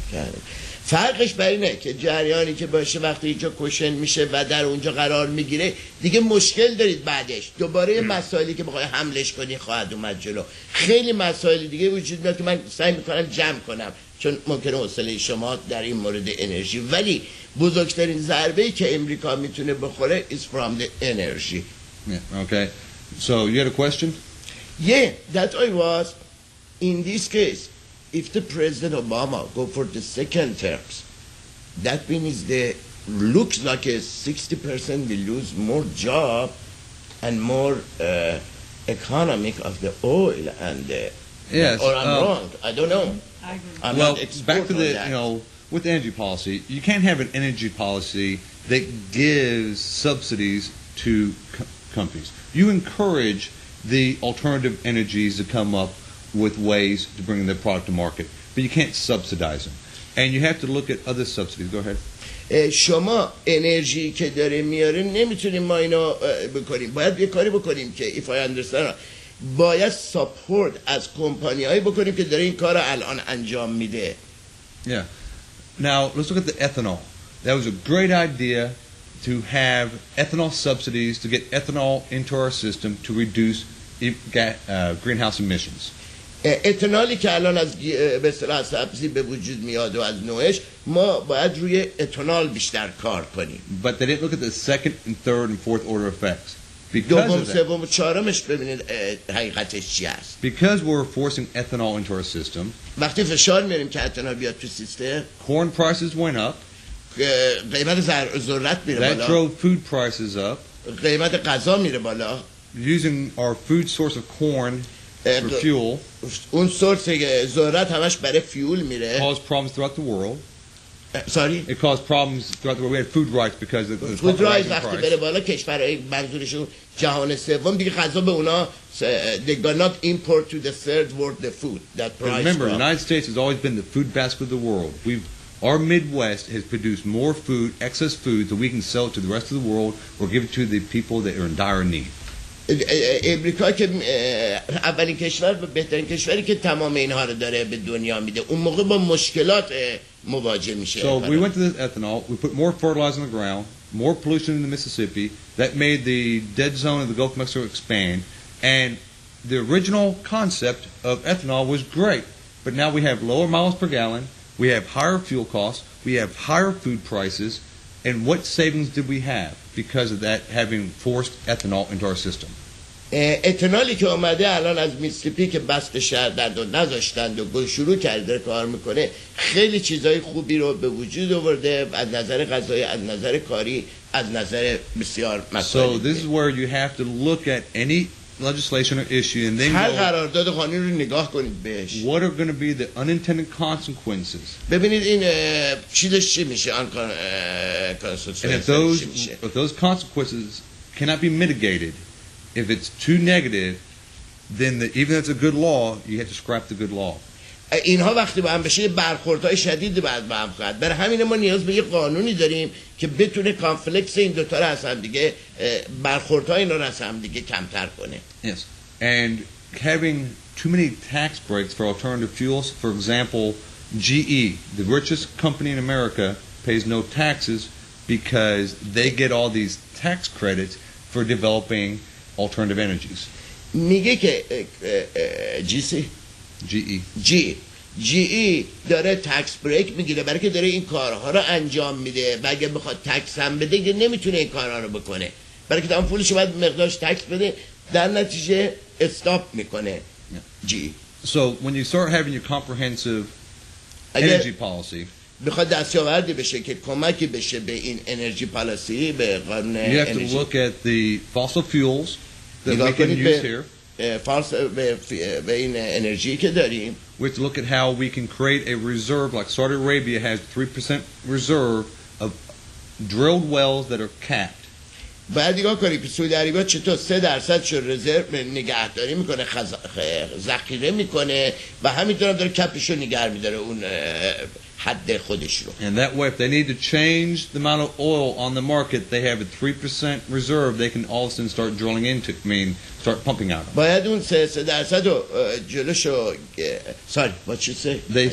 S2: فرقش بر اینه که جریانی که باشه وقتی اینجا کشن میشه و در اونجا قرار میگیره دیگه مشکل دارید بعدش دوباره مسائلی که بخوای حملش کنی خواهد اومد جلو. خیلی مسائل دیگه وجود میاد که من سعی میکنم جمع کنم چون ممکنه حوصله شما در این مورد انرژی، ولی بزرگترین ضربه‌ای که امریکا میتونه بخوره is from the energy.
S4: Yeah, okay. So you had a question?
S2: Yeah, that I was. In this case, if the President Obama go for the second terms, that means the looks like a 60% will lose more job and more economic of the oil and
S4: Yes,
S2: or I'm wrong. I don't know.
S1: I agree.
S2: I'm
S4: well,
S2: not expert
S4: back to
S2: on
S4: the,
S2: that.
S4: you know, with energy policy, you can't have an energy policy that gives subsidies to companies. You encourage the alternative energies to come up with ways to bring their product to market, but you can't subsidize them. And you have to look at other subsidies. Go ahead.
S2: شما انرژی که داره میاره نمیتونیم ما اینا بکنیم. باید یه کاری بکنیم که if I understand باید ساپورت از کمپانی هایی بکنیم که داره این کار رو الان انجام میده.
S4: Yeah. Now, let's look at the ethanol. That was a great idea to have ethanol subsidies to get ethanol into our system to reduce greenhouse emissions.
S2: اتنالی که الان از به اصطلاح سبزی به وجود میاد و از نوعش ما باید روی اتنال بیشتر کار کنیم.
S4: But they didn't look at the second and third and fourth order effects.
S2: دوم سوم و چهارمش ببینید حقیقتش چی است.
S4: Because we're forcing ethanol into our system,
S2: وقتی فشار میاریم که اتنال بیاد تو سیستم
S4: corn prices went up.
S2: قیمت ذرت میره
S4: That
S2: بالا.
S4: drove food prices up.
S2: قیمت غذا میره بالا.
S4: Using our food source of corn for fuel
S2: اون سورس ذرت همش برای فیول میره.
S4: caused problems throughout the world.
S2: Sorry.
S4: It caused problems throughout the world. We had food rights because of the
S2: فود رایز
S4: rising
S2: وقتی
S4: price.
S2: بره بالا کشورهای منظورشون جهان سوم دیگه غذا به اونا they cannot import to the third world the food that
S4: And
S2: price
S4: remember, the
S2: drop.
S4: United States has always been the food basket of the world. Our Midwest has produced more food, excess food, that we can sell it to the rest of the world or give it to the people that are in dire need.
S2: امریکا که اولین کشور و بهترین کشوری که تمام اینها رو داره به دنیا میده اون موقع با مشکلات مواجه میشه.
S4: So we went to this ethanol, we put more fertilizer in the ground, more pollution in the Mississippi, that made the dead zone of the Gulf of Mexico expand, and the original concept of ethanol was great, but now we have lower miles per gallon, we have higher fuel costs, we have higher food prices, and what savings did we have because of that, having forced ethanol into our system?
S2: اتنالی که اومده الان از میسیسیپی که بست شهردند و نذاشتند و شروع کرده کار میکنه خیلی چیزای خوبی رو به وجود آورده از نظر غذایی، از نظر کاری، از نظر بسیار مسائل.
S4: So this is where you have to look at any legislation or issue and then
S2: هر
S4: go,
S2: قرارداد قانونی رو نگاه کنید بهش.
S4: what are going to be the unintended consequences?
S2: ببینید این چیزش چی میشه آن
S4: And if those consequences cannot be mitigated, if it's too negative, then even if it's a good law, you have to scrap the good law.
S2: اینها وقتی با هم بشه برخوردهای شدید بعد با هم خواهد. برای همین ما نیاز به یه قانونی داریم که بتونه کانفلکس این دوتا رو از هم دیگه برخوردهای اینا رو از هم دیگه کمتر کنه.
S4: Yes. And having too many tax breaks for alternative fuels, for example, GE, the richest company in America, pays no taxes because they get all these tax credits for developing alternative energies.
S2: میگه که GE داره تکس بریک میگیره برای که داره این کارها رو انجام میده و اگه بخواد تکس هم بده که نمیتونه این کارها رو بکنه برای که تمام پولش باید مقدارش تکس بده در نتیجه استاپ میکنه. GE.
S4: So when you start having your comprehensive energy policy,
S2: بخواد دستیاوردی بشه که کمکی بشه به این انرژی پالیسی به قانون
S4: you have to
S2: انرژی
S4: look at the fossil fuels that we can use here.
S2: به این انرژی که داریم
S4: We have to look at how we can create a reserve, like Saudi Arabia has 3% reserve of drilled wells that are capped.
S2: باید نگاه کنیم که سعودی عربی چطور 3% رزرو نگهداری میکنه ذخیره میکنه و همینطور هم داره کپش رو نگه میداره اون حد خودش رو.
S4: And that way, if they need to change the amount of oil on the market, they have a 3% reserve. They can all of a sudden start drilling into. Start pumping out.
S2: باید اون 3% رو جلوشو. Sorry, what you say?
S4: They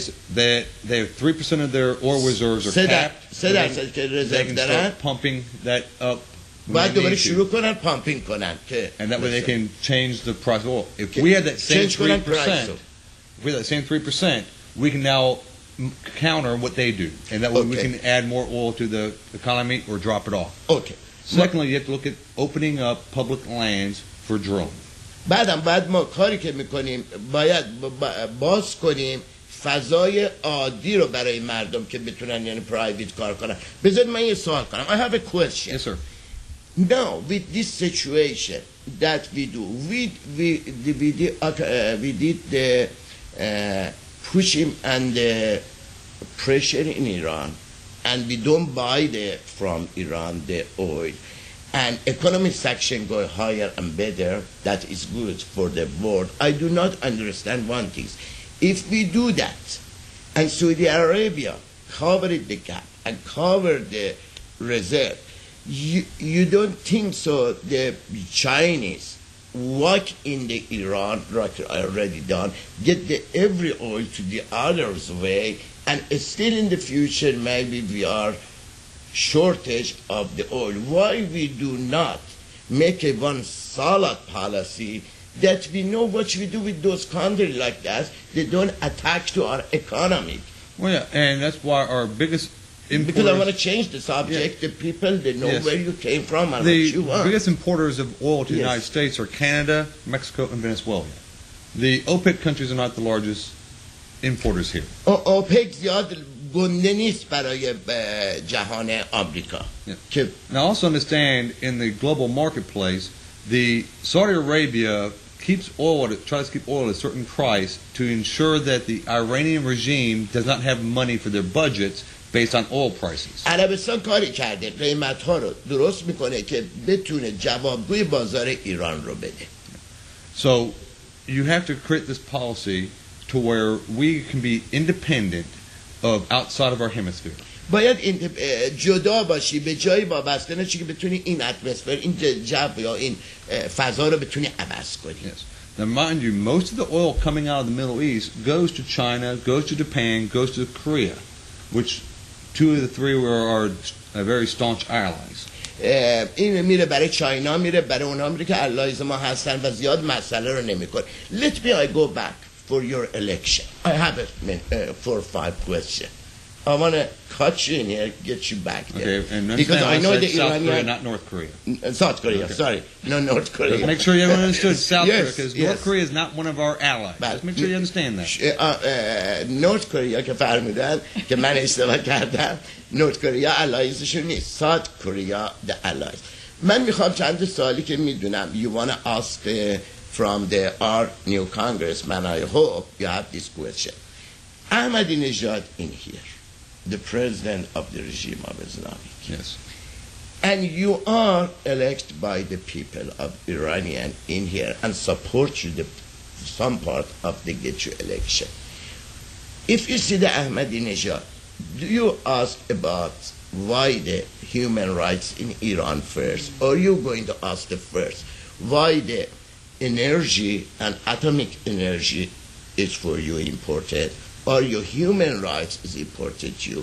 S4: have 3% of their oil reserves are capped.
S2: 3% که
S4: They
S2: رزرو
S4: can
S2: دارن.
S4: start pumping that up.
S2: باید دوباره شروع کنن پامپینگ کنن که.
S4: And that way they can change the price of oil. If we had that same 3%, we can now counter what they do, and that way we can add more oil to the economy or drop it off.
S2: Okay.
S4: Secondly, you have to look at opening up public lands for drilling.
S2: بعد ما کاری که میکنیم باید باز کنیم فضای عادی رو برای مردم که بتونن یعنی پرایویت کار کنن. بذارید من یه سوال کنم. I have a question.
S4: Yes, sir.
S2: Now, with this situation that we do, we did the pushing and the pressure in Iran, and we don't buy from Iran the oil, and economic sanction go higher and better. That is good for the world. I do not understand one thing. If we do that, and Saudi Arabia covered the gap and covered the reserve, you don't think so the Chinese walk in the Iran like already done, get the every oil to the other's way, and still in the future maybe we are shortage of the oil. Why we do not make a one solid policy that we know what we do with those countries like that, they don't attack to our economy.
S4: Well, yeah, and that's why our biggest importers...
S2: Because I want to change the subject. Yeah. The people, they know where you came from and what you want.
S4: The biggest importers of oil to the United States are Canada, Mexico, and Venezuela. The OPEC countries are not the largest importers here.
S2: OPEC زیاد گنده نیست برای جهان آمریکا.
S4: Now also understand, in the global marketplace, the Saudi Arabia tries to keep oil at a certain price to ensure that the Iranian regime does not have money for their budgets based on oil prices.
S2: عربستان کاری کرده قیمت‌ها رو درست میکنه که بتونه جوابگوی بازار ایران رو بده.
S4: So you have to create this policy to where we can be independent of outside of our hemisphere.
S2: باید جدا باشی به جایی وابسته نشی که بتونی این اتمسفر این جو یا این فضا رو بتونی عوض کنی.
S4: Yes. Now mind you, most of the oil coming out of the Middle East goes to China, goes to Japan, goes to Korea, which two of the three were our very staunch allies.
S2: این میره برای چاینا، میره برای اونها، میره که allies ما هستن و زیاد مسئله رو نمیکنه. Let me I go back for your election. I have 4 or 5 questions. I want to cut you in here, get you back there.
S4: Okay, and
S2: because I know the
S4: South
S2: Iranian...
S4: Korea, not North Korea.
S2: South Korea, sorry. No, North Korea.
S4: Make sure you understood South Korea, because North Korea is not one of our allies. Just make sure you understand that.
S2: North Korea که فرمودن که من اشتباه کردم، North Korea alliesشون نیست. South Korea the allies. من میخوام چند سوالی که میدونم you want to ask from our new congressman. I hope you have this question. Ahmadinejad in here, the president of the regime of Islamic.
S4: Yes.
S2: And you are elected by the people of Iranian in here and support you some part of the get you election. If you see the Ahmadinejad, do you ask about why the human rights in Iran first, or you going to ask the first why the energy and atomic energy is for you important, or your human rights is important to you,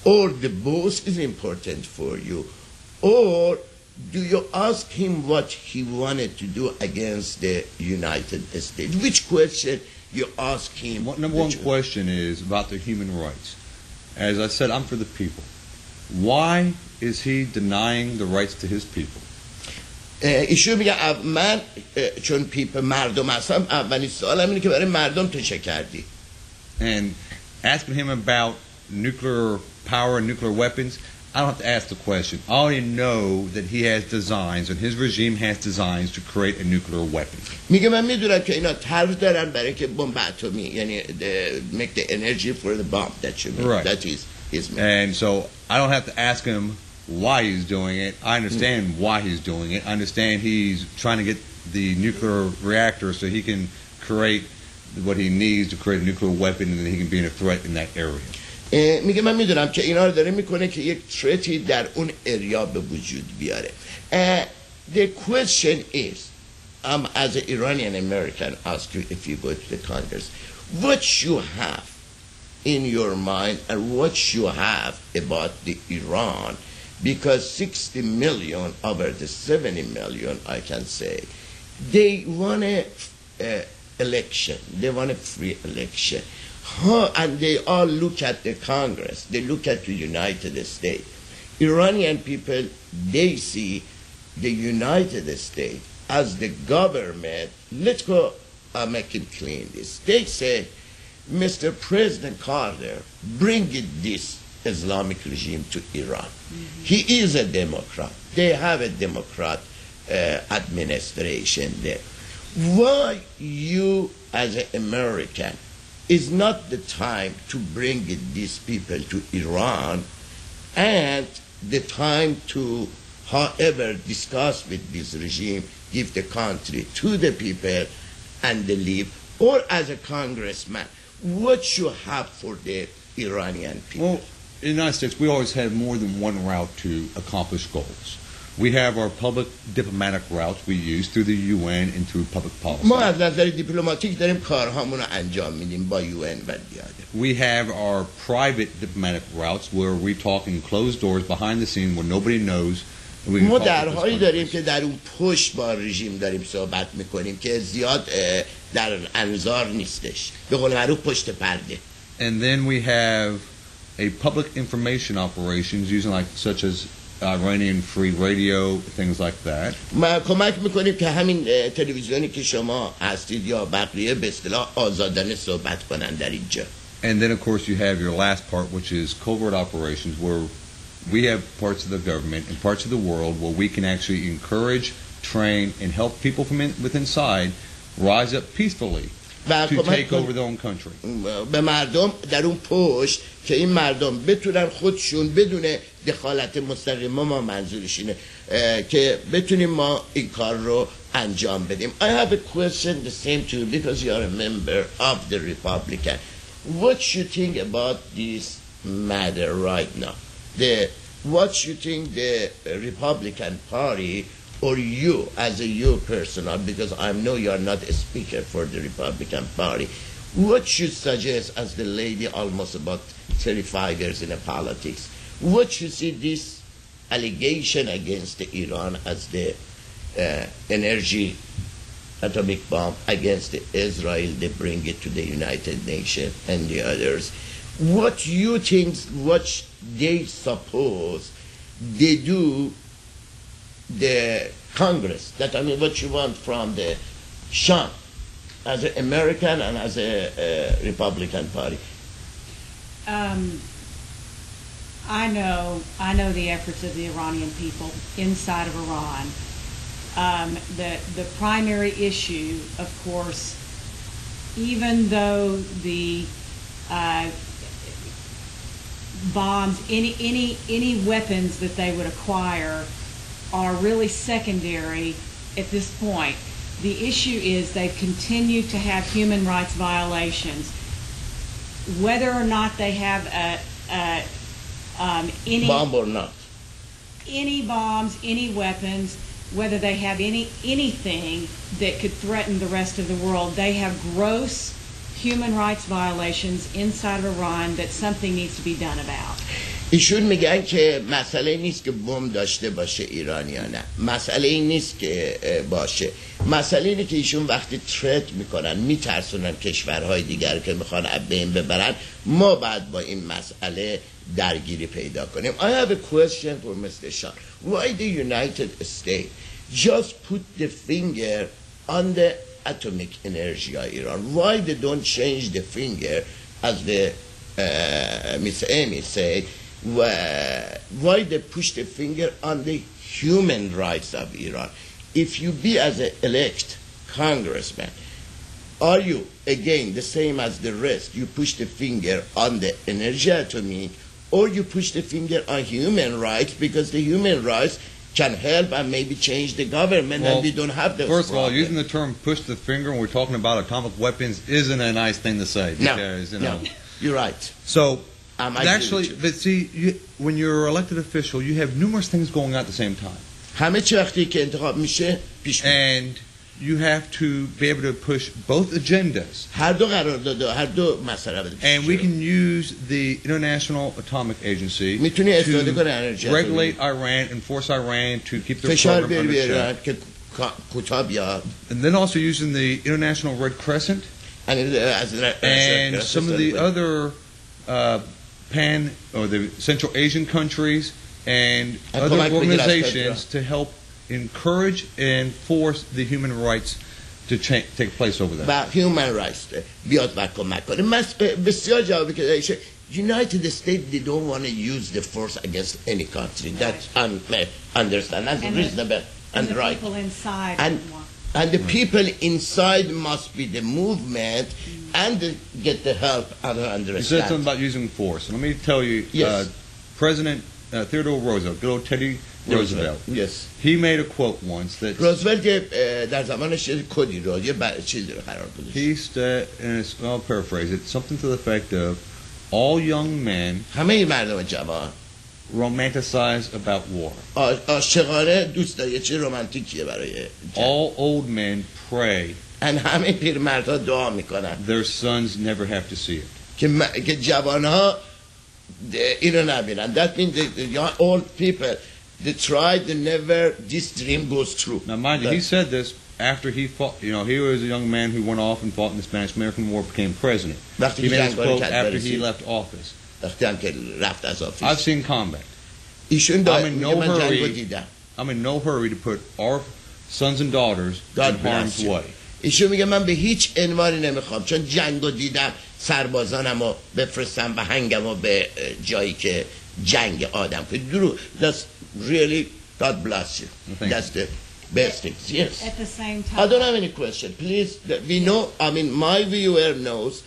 S2: or the both is important for you, or do you ask him what he wanted to do against the United States? Which question you ask him?
S4: Number one question is about the human rights. As I said, I'm for the people. Why is he denying the rights to his people?
S2: ایشون میگه من چون پیپل مردم هستم اولین سوالم اینه که برای مردم تو چه کردی؟
S4: And asking him about nuclear power and nuclear weapons, I don't have to ask the question. I already know that he has designs and his regime has designs to create a nuclear weapon.
S2: میگه من میدونم که اینا طرح دارن برای که بمب اتمی یعنی make the energy for the bomb that you make.
S4: Right.
S2: That is his
S4: And so I don't have to ask him why he's doing it. I understand why he's doing it. I understand he's trying to get the nuclear reactor so he can create what he needs to create a nuclear weapon and then he can be in a threat in that area.
S2: میگه من میدونم که اینا رو داره میکنه که یک threati در اون اریا به وجود بیاره. The question is, as an Iranian American, ask you if you go to the Congress, what you have in your mind and what you have about the Iran, because 60 million over the 70 million, I can say, they want a election. They want a free election. And they all look at the Congress. They look at the United States. Iranian people, they see the United States as the government. Let's go make it clean this. They say Mr. President Carter bring this Islamic regime to Iran. He is a Democrat. They have a Democrat administration there. Why you, as an American, is not the time to bring these people to Iran and the time to, however, discuss with this regime, give the country to the people and they leave, or as a congressman, what you have for the Iranian people?
S4: Well, in the United States, we always have more than one route to accomplish goals. We have our public diplomatic routes we use through the UN and through public policy.
S2: ما از نظر دیپلماتیک داریم کارهامون رو انجام میدیم با UN و دیگه.
S4: We have our private diplomatic routes where we talk in closed doors behind the scenes where nobody knows. And we can
S2: ما
S4: talk with those
S2: درهایی داریم
S4: countries.
S2: که در اون پشت با رژیم داریم صحبت میکنیم که زیاد در انظار نیستش. به قول معروف پشت پرده.
S4: And then we have a public information operations using like such as Iranian free radio, things like that.
S2: ما کمک میکنیم که همین تلویزیونی که شما هستید یا بقیه به اصطلاح آزادانه صحبت کنن در اینجا.
S4: And then of course you have your last part, which is covert operations, where we have parts of the government and parts of the world where we can actually encourage, train, and help people from within inside rise up peacefully to take over their own country.
S2: به مردم در اون پشت که این مردم بتونن خودشون بدون دخالت مستقیم ما منظورش اینه که بتونیم ما این کار رو انجام بدیم. I have a question the same to you because you are a member of the Republican. What you think about this matter right now? What you think the Republican Party or you as a you personal, because I know you are not a speaker for the Republican Party, what should suggest as the lady almost about 35 years in the politics, what should see this allegation against Iran as the energy atomic bomb against Israel, they bring it to the United Nations and the others. What you think, what they suppose they do the Congress, that I mean what you want from the Sham as an American and as a Republican Party?
S1: I know the efforts of the Iranian people inside of Iran. The primary issue, of course, even though the bombs, any weapons that they would acquire are really secondary at this point. The issue is they've continued to have human rights violations. Whether or not they have any
S2: bomb or not,
S1: any bombs, any weapons, whether they have anything that could threaten the rest of the world, they have gross human rights violations inside of Iran that something needs to be done about.
S2: ایشون میگن که مسئله نیست که بمب داشته باشه ایران یا نه، مسئله این نیست که باشه، مسئله اینه که ایشون وقتی ترت میکنن میترسونن کشورهای دیگر که میخوان از بین ببرن، ما بعد با این مسئله درگیری پیدا کنیم. I have a question for Mr. Shah. Why the United States just put the finger on the atomic energy of Iran? Why they don't change the finger as the Miss Amy said? Why they push the finger on the human rights of Iran? If you be as an elect congressman, are you again the same as the rest? You push the finger on the energy atomic, or you push the finger on human rights, because the human rights can help and maybe change the government, and we don't have those
S4: First of all,
S2: problems.
S4: using the term push the finger when we're talking about atomic weapons isn't a nice thing to say. Because,
S2: No, you're right.
S4: So,
S2: I
S4: actually, but see, when you're an elected official, you have numerous things going on at the same time.
S2: همه چی وقتی که انتخاب میشه پیش میره.
S4: And you have to be able to push both agendas.
S2: هر دو قرارداد، هر دو مسئله بده.
S4: And we can use the International Atomic Agency
S2: میتونی استفاده کنه انرژی
S4: to regulate Iran and force Iran to keep their
S2: فشار
S4: program under check.
S2: بیارن که کوتاه بیاد.
S4: And then also using the International Red Crescent and some of the other Pan or the Central Asian countries and other organizations to help encourage and force the human rights to take place over there.
S2: و human rights بیاد و کمک کنه. من بسیار جوابی که داشته United States they don't want to use the force against any country. That's understand. That's reasonable and
S1: the
S2: right.
S1: people inside
S2: And the people inside must be the movement and get the help and understand.
S4: You said something about using force. Let me tell you,
S2: Yes.
S4: President Theodore Roosevelt, good old Teddy Roosevelt,
S2: Yes.
S4: he made a quote once that
S2: روزولت در زمانش کدی رو یه چیزی رو قرار گذاشت.
S4: he said, and I'll paraphrase it, something to the effect of, all young men
S2: همه مردم جوان
S4: romanticize about war.
S2: عاشقانه دوست داره یه چیز رمانتیکیه برای جنگ.
S4: All old men pray
S2: همه پیرمردها دعا میکنن
S4: their sons never have to see it.
S2: که جوانها اینو نبینن. That means the old people they try to never this dream goes true.
S4: Now, mind you, he said this after he fought. You know, he was a young man who went off and fought in the Spanish-American War, became president. He made his quote after he left office.
S2: وقتی هم که رفت از آفیس.
S4: I've seen combat.
S2: ایشون
S4: I'm in no
S2: من جنگو
S4: hurry.
S2: دیدم.
S4: I'm in no hurry to put our sons and daughters in harm's way.
S2: ایشون میگه من به هیچ عنوانی نمیخوام چون جنگو دیدم سربازانمو بفرستم و هنگمو به جایی که جنگ آدم که درو. That's really God bless you. That's the best thing. Yes.
S1: at the same time.
S2: I don't have any question. Please, we know, I mean, my viewer knows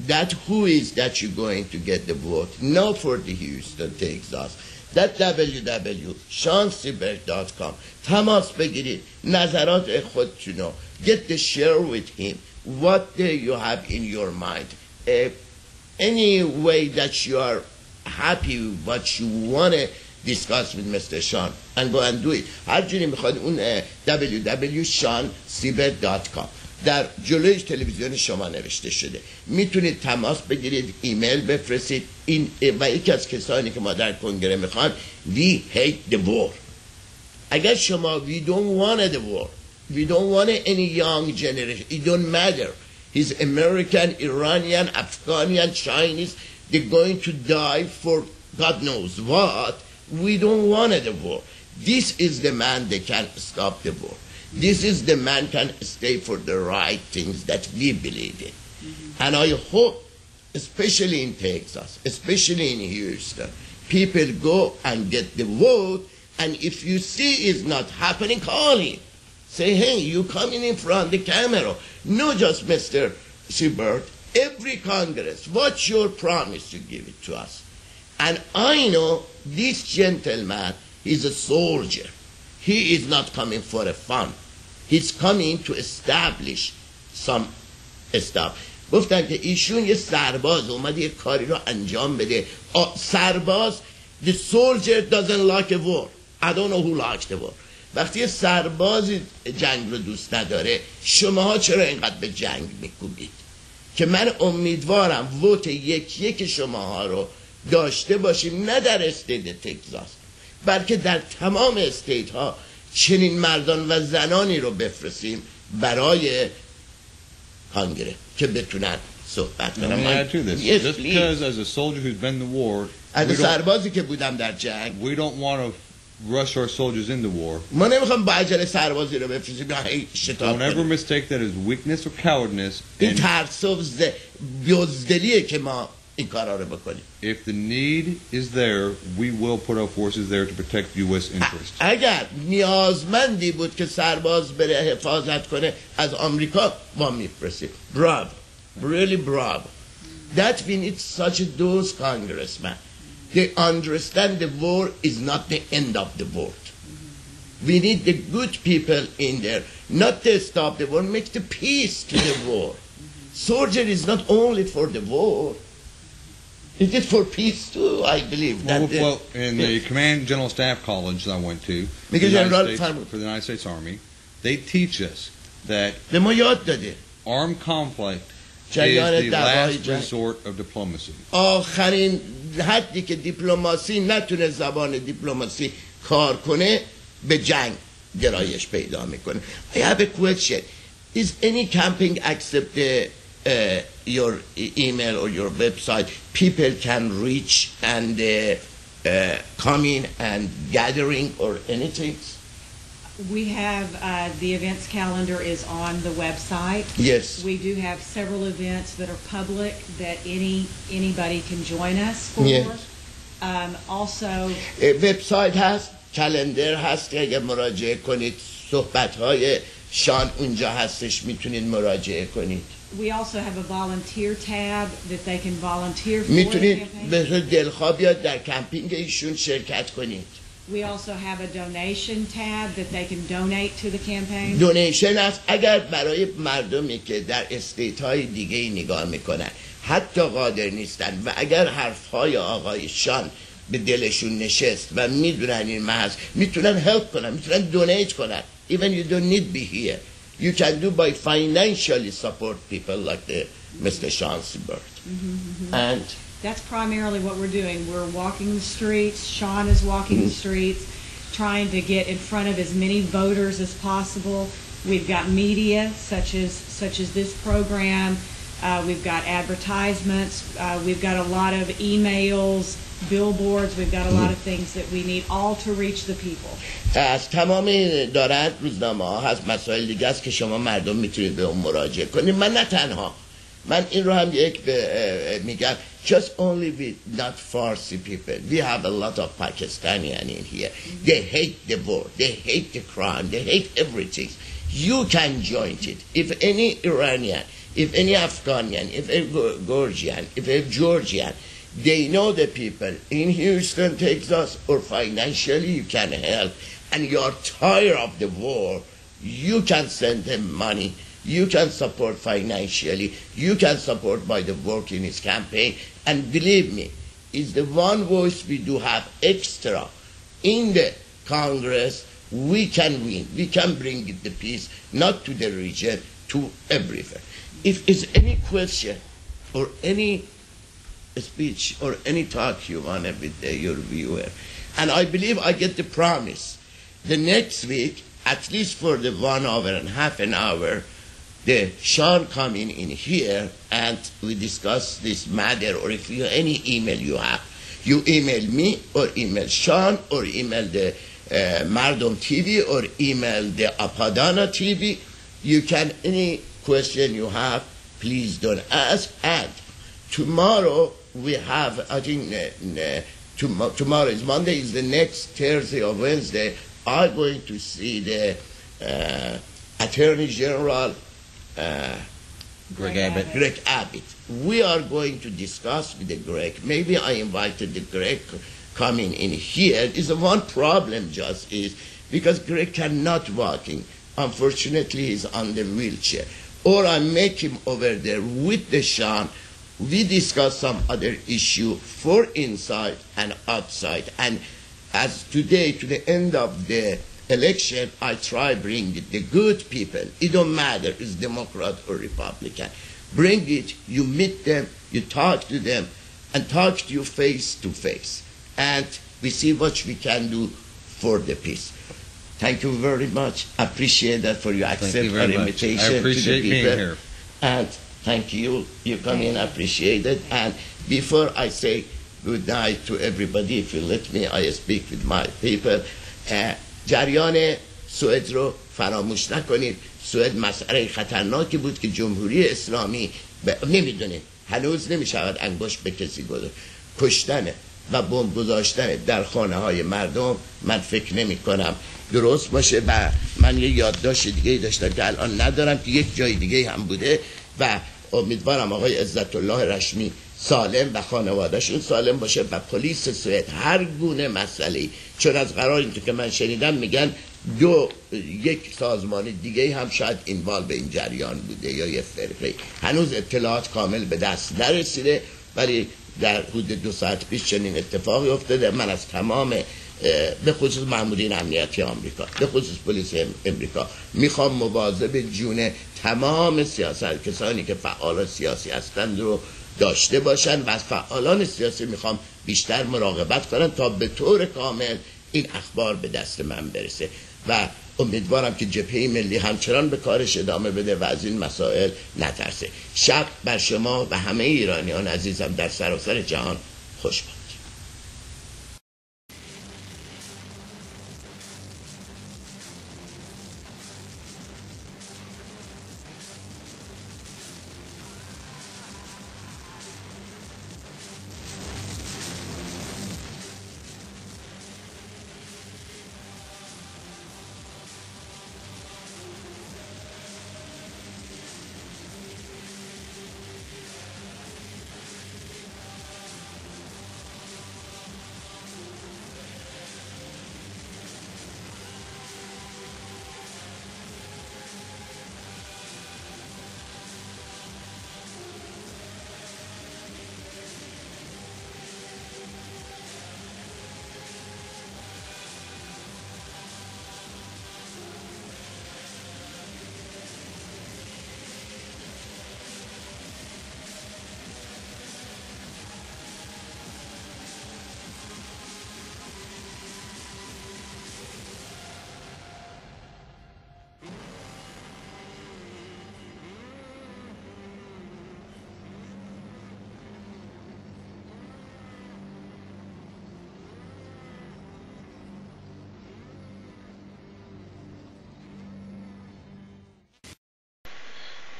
S2: that who is that you're going to get the vote. No for the Houston, Texas. That www.seanseibert.com. تماس بگیرید. نظرات خودتونو. Get the share with him. What you have in your mind. Any way that you are happy, what you want to discuss with Mr. Sean and go and do it. هر جوری میخواد اون www.seanseibert.com در جلوی تلویزیون شما نوشته شده. میتونید تماس بگیرید، ایمیل بفرستید. این و یکی از کسانی که ما در کنگره میخوان we hate the war. اگر شما we don't want the war, we don't want any young generation, it don't matter. He's American, Iranian, Afghanian, Chinese, they're going to die for God knows what. We don't want the war. This is the man that can stop the war. This is the man can stay for the right things that we believe in. And I hope, especially in Texas, especially in Houston, people go and get the vote. And if you see it's not happening, call him. Say, hey, you coming in front of the camera. Not just Mr. Seibert. Every Congress, what's your promise to give it to us? And I know this gentleman is a soldier. He is not coming for a fun. He's coming to establish some stuff. گفتن که ایشون یه سرباز اومده یه کاری رو انجام بده. سرباز, the soldier doesn't like a war. I don't know who likes the war. وقتی یه سرباز جنگ رو دوست نداره شماها چرا اینقدر به جنگ میکوبید؟ که من امیدوارم ووت یک شماها رو داشته باشیم نه در استیت تگزاس بلکه در تمام استیت ها چنین مردان و زنانی رو بفرستیم برای کانگره که بتونن صحبت کنن.
S4: Yes, just because as a soldier who's been in the war,
S2: از سربازی که بودم در جنگ
S4: we don't want to rush our soldiers into war.
S2: ما نمیخوام با عجله سربازی رو بفرستیم هی شتاب
S4: Don't ever
S2: کنیم.
S4: mistake that as weakness or cowardice.
S2: این ترس و بزدلیه که ما این کارا رو بکنیم.
S4: If the need is there, we will put our forces there to protect U.S. interests.
S2: اگر نیازمندی بود که سرباز بره حفاظت کنه از آمریکا ما میفرستیم. Bravo, really bravo. That we need such those congressmen. They understand the war is not the end of the world. We need the good people in there, not to stop the war, make the peace to the war. Soldier is not only for the war. It is for peace too, I believe.
S4: Well, in the Command General Staff College that I went to for the United States Army, they teach us that armed conflict is the last resort of diplomacy.
S2: آخرین حدی که دیپلماسی نتونه زبان دیپلماسی کار کنه به جنگ گرایش پیدا میکنه. I have a question. Is any camping accept your email or your website? People can reach and come in and gathering or anything?
S1: We have the events calendar is on the website.
S2: Yes.
S1: We do have several events that are public that anybody can join us for.
S2: Yes.
S1: Also,
S2: وبسایت هست، کلندر هست که اگر مراجعه کنید صحبت‌های شان اونجا هستش، میتونید مراجعه کنید.
S1: we also have a volunteer tab that they can volunteer for the
S2: میتونید
S1: campaign.
S2: به دلخواه بیاد در کمپینگ ایشون شرکت کنید.
S1: We also have a donation tab that they can donate to the campaign.
S2: دونیشن هست اگر برای مردمی که در استیت های دیگه نگاه میکنن حتی قادر نیستن و اگر حرفهای آقای شان به دلشون نشست و میدونن این محض میتونن هلپ کنن، میتونن دونیت کنن. Even you don't need be here. You can do by financially support people like the Mr. Sean Seibert. And
S1: That's primarily what we're doing. We're walking the streets. Sean is walking the streets, trying to get in front of as many voters as possible. We've got media such as this program. We've got advertisements. We've got a lot of emails, billboards. We've got a lot of things that we need all to reach the people.
S2: از تمام دارد روزنامه ها هست، مسائل دیگه است که شما مردم میتونید به اون مراجعه کنید. من نه تنها، من این رو هم میگم just only with not Farsi people. We have a lot of Pakistani in here. They hate the war, they hate the crime, they hate everything. You can join it. If any Iranian, if any Afghanian, if a Georgian, if a Georgian, they know the people in Houston, Texas, or financially you can help, and you are tired of the war, you can send them money. You can support financially. You can support by the work in his campaign. And believe me, it's the one voice we do have extra in the Congress. We can win. We can bring the peace, not to the region, to everywhere. If it's any question or any speech or any talk you want with your viewer, and I believe I get the promise, the next week, at least for the 1 hour and half an hour, the Sean coming in here and we discuss this matter, or if you any email you have, you email me or email Sean or email the MardomTV or email the Apadana TV. You can, any question you have, please don't ask. And tomorrow we have, I think tomorrow is Monday, is the next Thursday or Wednesday, I'm going to see the Attorney General Greg Abbott. We are going to discuss with the Greg. Maybe I invited the Greg coming in here. Is the one problem just is because Greg cannot walking. Unfortunately, he's on the wheelchair. Or I make him over there with the Sean. We discuss some other issue for inside and outside. And as today, to the end of the election, I try bring the good people. It don't matter, it's Democrat or Republican. Bring it, you meet them, you talk to them, and talk to you face to face. And we see what we can do for the peace. Thank you very much. I appreciate that for you accept our invitation.
S4: I appreciate
S2: to the people.
S4: being here.
S2: And thank you. You come in, I appreciate it. And before I say good night to everybody, if you let me, I speak with my people. جریان سوئد رو فراموش نکنید. سوئد مسئله خطرناکی بود که جمهوری اسلامی نمیدونه، هنوز نمیشود انگشت به کسی گذاشت. کشتن و بمب گذاشتن در خانه های مردم من فکر نمی کنم درست باشه. و من یه یادداشت دیگه داشتم که الان ندارم که یک جای دیگه هم بوده و امیدوارم آقای عزت الله رشمی سالم و خانوادهشون سالم باشه و پلیس سوئد هر گونه مسئله، چون از قرار اینطور که من شنیدم میگن یک سازمان دیگه هم شاید اینوال به این جریان بوده یا یه فرقه، هنوز اطلاعات کامل به دست نرسیده، ولی در حدود 2 ساعت پیش چنین اتفاقی افتاده. من از تمام به خصوص مامورین امنیتی آمریکا، به خصوص پلیس امریکا میخوام مواظب جون تمام سیاست کسانی که فعال سیاسی هستند رو داشته باشن و از فعالان سیاسی میخوام بیشتر مراقبت کنن تا به طور کامل این اخبار به دست من برسه و امیدوارم که جبهه ملی همچنان به کارش ادامه بده و از این مسائل نترسه. شب بر شما و همه ایرانیان عزیزم در سراسر جهان خوش باد.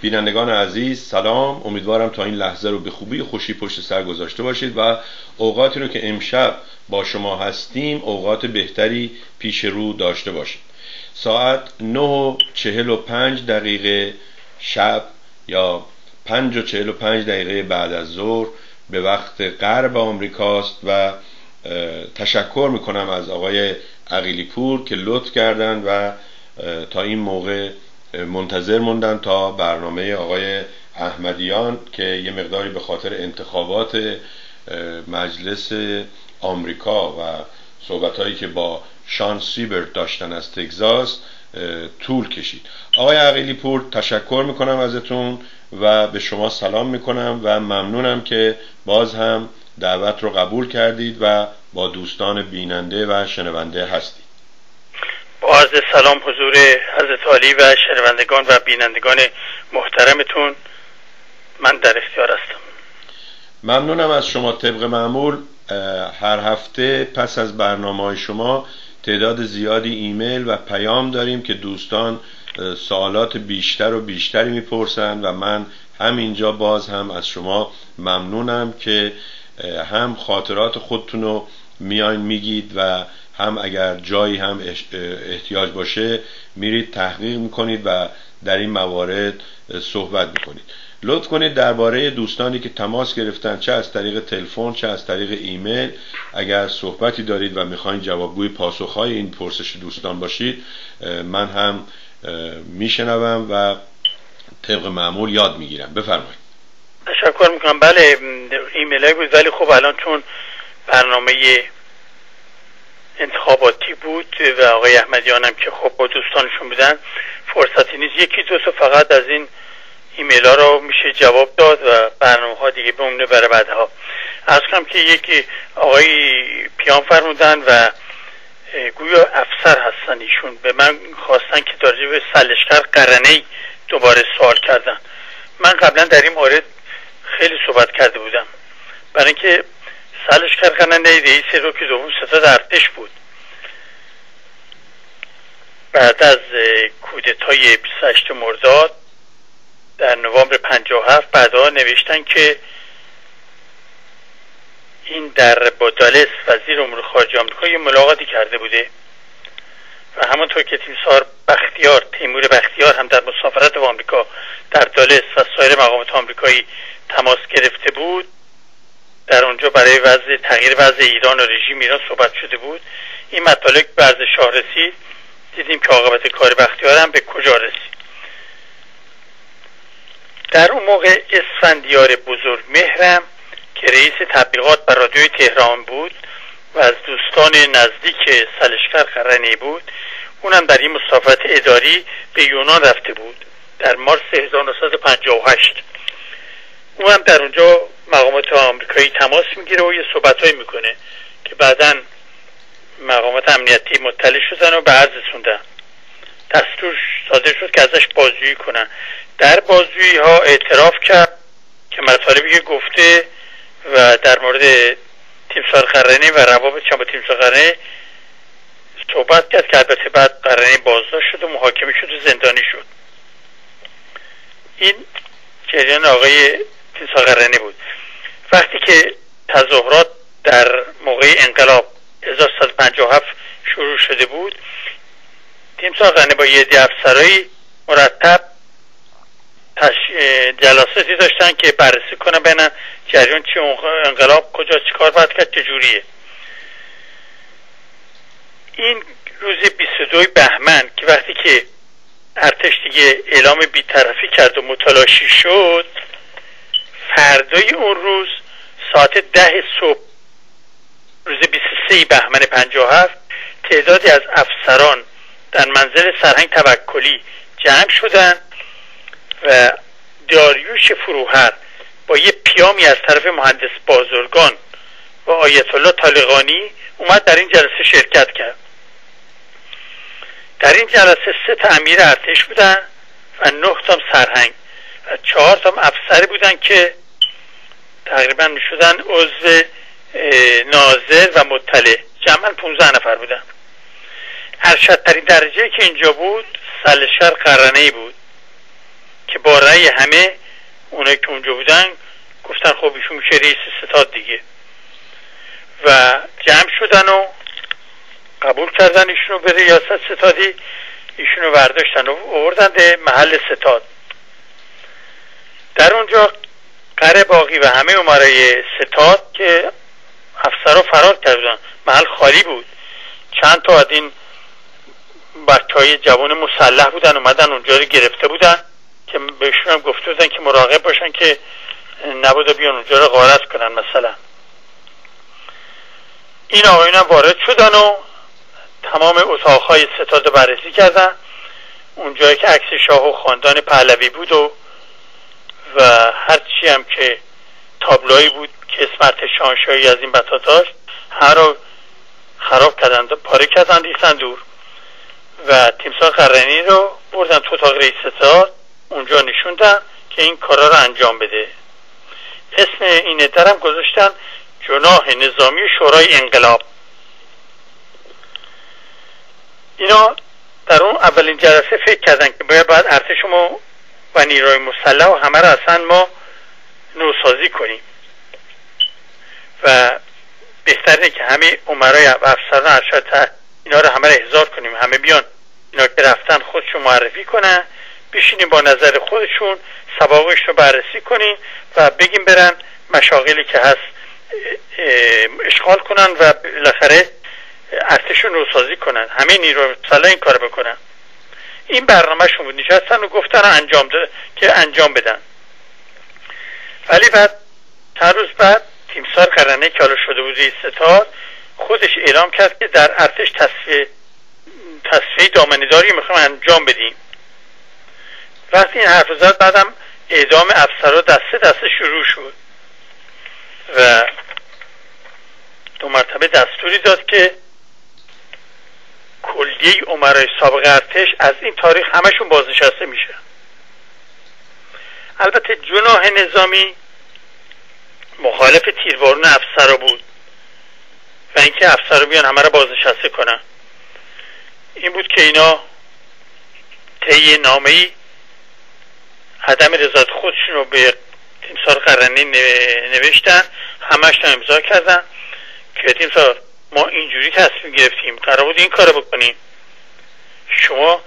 S5: بینندگان عزیز سلام، امیدوارم تا این لحظه رو به خوبی و خوشی پشت سر گذاشته باشید و اوقاتی رو که امشب با شما هستیم اوقات بهتری پیش رو داشته باشید. ساعت 9:45 شب یا 5:45 بعد از ظهر به وقت غرب آمریکاست و تشکر میکنم از آقای عقیلی پور که لطف کردن و تا این موقع منتظر موندن تا برنامه آقای احمدیان که یه مقداری به خاطر انتخابات مجلس آمریکا و صحبت‌هایی که با شان سیبرت داشتن از تگزاس طول کشید. آقای عقیلی پور تشکر میکنم ازتون و به شما سلام میکنم و ممنونم که باز هم دعوت رو قبول کردید و با دوستان بیننده و شنونده هستید.
S6: با عرض سلام حضور حضرت عالی و شنوندگان و بینندگان محترمتون، من در اختیار هستم.
S5: ممنونم از شما. طبق معمول هر هفته پس از برنامه‌های شما تعداد زیادی ایمیل و پیام داریم که دوستان سوالات بیشتر و بیشتری میپرسن و من همینجا باز هم از شما ممنونم که هم خاطرات خودتون رو میاین میگید و هم اگر جایی هم احتیاج باشه میرید تحقیق میکنید و در این موارد صحبت میکنید. لطف کنید درباره دوستانی که تماس گرفتن چه از طریق تلفن چه از طریق ایمیل اگر صحبتی دارید و میخواین جوابگوی پاسخهای این پرسش دوستان باشید من هم میشنوم و طبق معمول یاد میگیرم. بفرمایید.
S6: تشکر میکنم. بله ایمیل های بود ولی خب الان چون برنامه انتخاباتی بود و آقای احمدیان هم که خب با دوستانشون بودن فرصتی نیست. یکی دو تا فقط از این ایمیل ها رو میشه جواب داد و برنامه ها دیگه بمونه برای بعدها. عرض کنم که یکی آقای پیام فرمودن و گویا افسر هستن، ایشون به من خواستن که در به سلشکر قرنه‌ای دوباره سوال کردن. من قبلا در این مورد خیلی صحبت کرده بودم، برای اینکه سلشکر قرنه‌ای رئیس رکن دوم ستاد ارتش بود. بعد از کودتای 28 مرداد در نوامبر 57 بعدها نوشتن که این با دالس وزیر امور خارجه آمریکا یه ملاقاتی کرده بوده و همونطور که تیمور بختیار هم در مسافرت با آمریکا در دالس و سایر مقامات آمریکایی تماس گرفته بود، در اونجا برای تغییر وضع ایران و رژیم ایران صحبت شده بود. این مطالب به عرض شاه رسید، دیدیم که عاقبت کار بختیار هم به کجا رسید. در اون موقع اسفندیار بزرگ مهرم که رئیس تبلیغات بر رادیوی تهران بود و از دوستان نزدیک سلشکر قرنه‌ای بود، اونم در این مسافرت اداری به یونان رفته بود در مارس 1958. اونم در اونجا مقامات آمریکایی تماس میگیره و یه صحبتایی میکنه که بعداً مقامات امنیتی مطلع شدن و به عرض رسوندن. دستور صادر شد که ازش بازجویی کنن. در بازجویی ها اعتراف کرد که مطالبی که گفته و در مورد تیمسار قرنه‌ای و روابطش با تیمسار قرنه‌ای صحبت کرد که البته بعد قرنه‌ای بازداشت شد و محاکمه شد و زندانی شد. این جریان آقای تیمسار قرنه‌ای بود. وقتی که تظاهرات در موقع انقلاب 1357 شروع شده بود، تیمسار قرنه‌ای با یه عده افسرایی مرتب جلساتی داشتن که بررسی کنن ببینن جریان چی، انقلاب کجا چیکار باید کرد، چجوریه. این روز 22 بهمن که وقتی که ارتش دیگه اعلام بی‌طرفی کرد و متلاشی شد، فردای اون روز ساعت 10 صبح روز 23 بهمن 57 تعدادی از افسران در منزل سرهنگ توکلی جمع شدن و داریوش فروهر با یه پیامی از طرف مهندس بازرگان و آیت الله طالقانی اومد در این جلسه شرکت کرد. در این جلسه 3 تا امیر ارتش بودن و 9 تا سرهنگ و 4 تا افسر بودن که تقریبا میشدن عضو ناظر و مطلع، جمعاً 15 نفر بودن. ارشدترین درجه که اینجا بود سلشکر قرنه‌ای بود که با رأی همه اونایی که اونجا بودن گفتن خب ایشون میشه رئیس ستاد دیگه و جمع شدن و قبول کردن ایشونو به ریاست ستادی. ایشونو برداشتن و آوردن به محل ستاد. در اونجا قره باقی و همه امرای ستاد که افسرها فرار کردن، محل خالی بود. چند تا از این بچهای جوان مسلح بودن اومدن اونجا رو گرفته بودن که بهشون هم گفته بودن که مراقب باشن که نبادا بیان اونجا رو غارت کنن. مثلا این آقایون هم وارد شدن و تمام اتاقهای ستاد رو بررسی کردن. اونجایی که عکس شاه و خاندان پهلوی بود و هر چی هم که تابلویی بود که اسم ارتشاهی از این بساط داشت هر رو خراب کردن، پاره کردن، ریختن دور و تیمسار قرنی رو بردن تو اتاق رئیس ستاد. اونجا نشوندن که این کارا رو انجام بده. اسم این درم گذاشتن جناح نظامی شورای انقلاب. اینا در اون اولین جلسه فکر کردن که باید ارتشمون و نیروی مسلح و همه رو اصلا ما نوسازی کنیم و بهتره که همه امرای و افسران ارشد اینا رو همه رو احضار کنیم، همه بیان اینا که رفتن خودشون معرفی کنن، بشینیم با نظر خودشون سوابقش رو بررسی کنیم و بگیم برن مشاغلی که هست اشغال کنن و بالاخره ارتشون نوسازی کنن، همه نیروی مسلح این کار بکنن. این برنامهشون بود. نشستن و گفتن انجام بدن. ولی بعد چند روز بعد تیمسار قرنه که حالا شده بود رئیس ستاد خودش اعلام کرد که در ارتش تصفیه دامنه‌داری میخوایم انجام بدیم. وقتی این حرف زد بعدم اعدام افسرها دسته شروع شد و 2 مرتبه دستوری داد که کلیه امرای سابق ارتش از این تاریخ همشون بازنشسته میشه. البته جناح نظامی مخالف تیروارون افسرها بود و اینکه افسرها بیان همه را بازنشسته کنن. این بود که اینا طی نامه‌ای عدم رضایت خودشون رو به تیمسار قرنی نوشتن، همش امضا کردن که تیمسار ما اینجوری تصمیم گرفتیم، قرار بود این کارو بکنیم، شما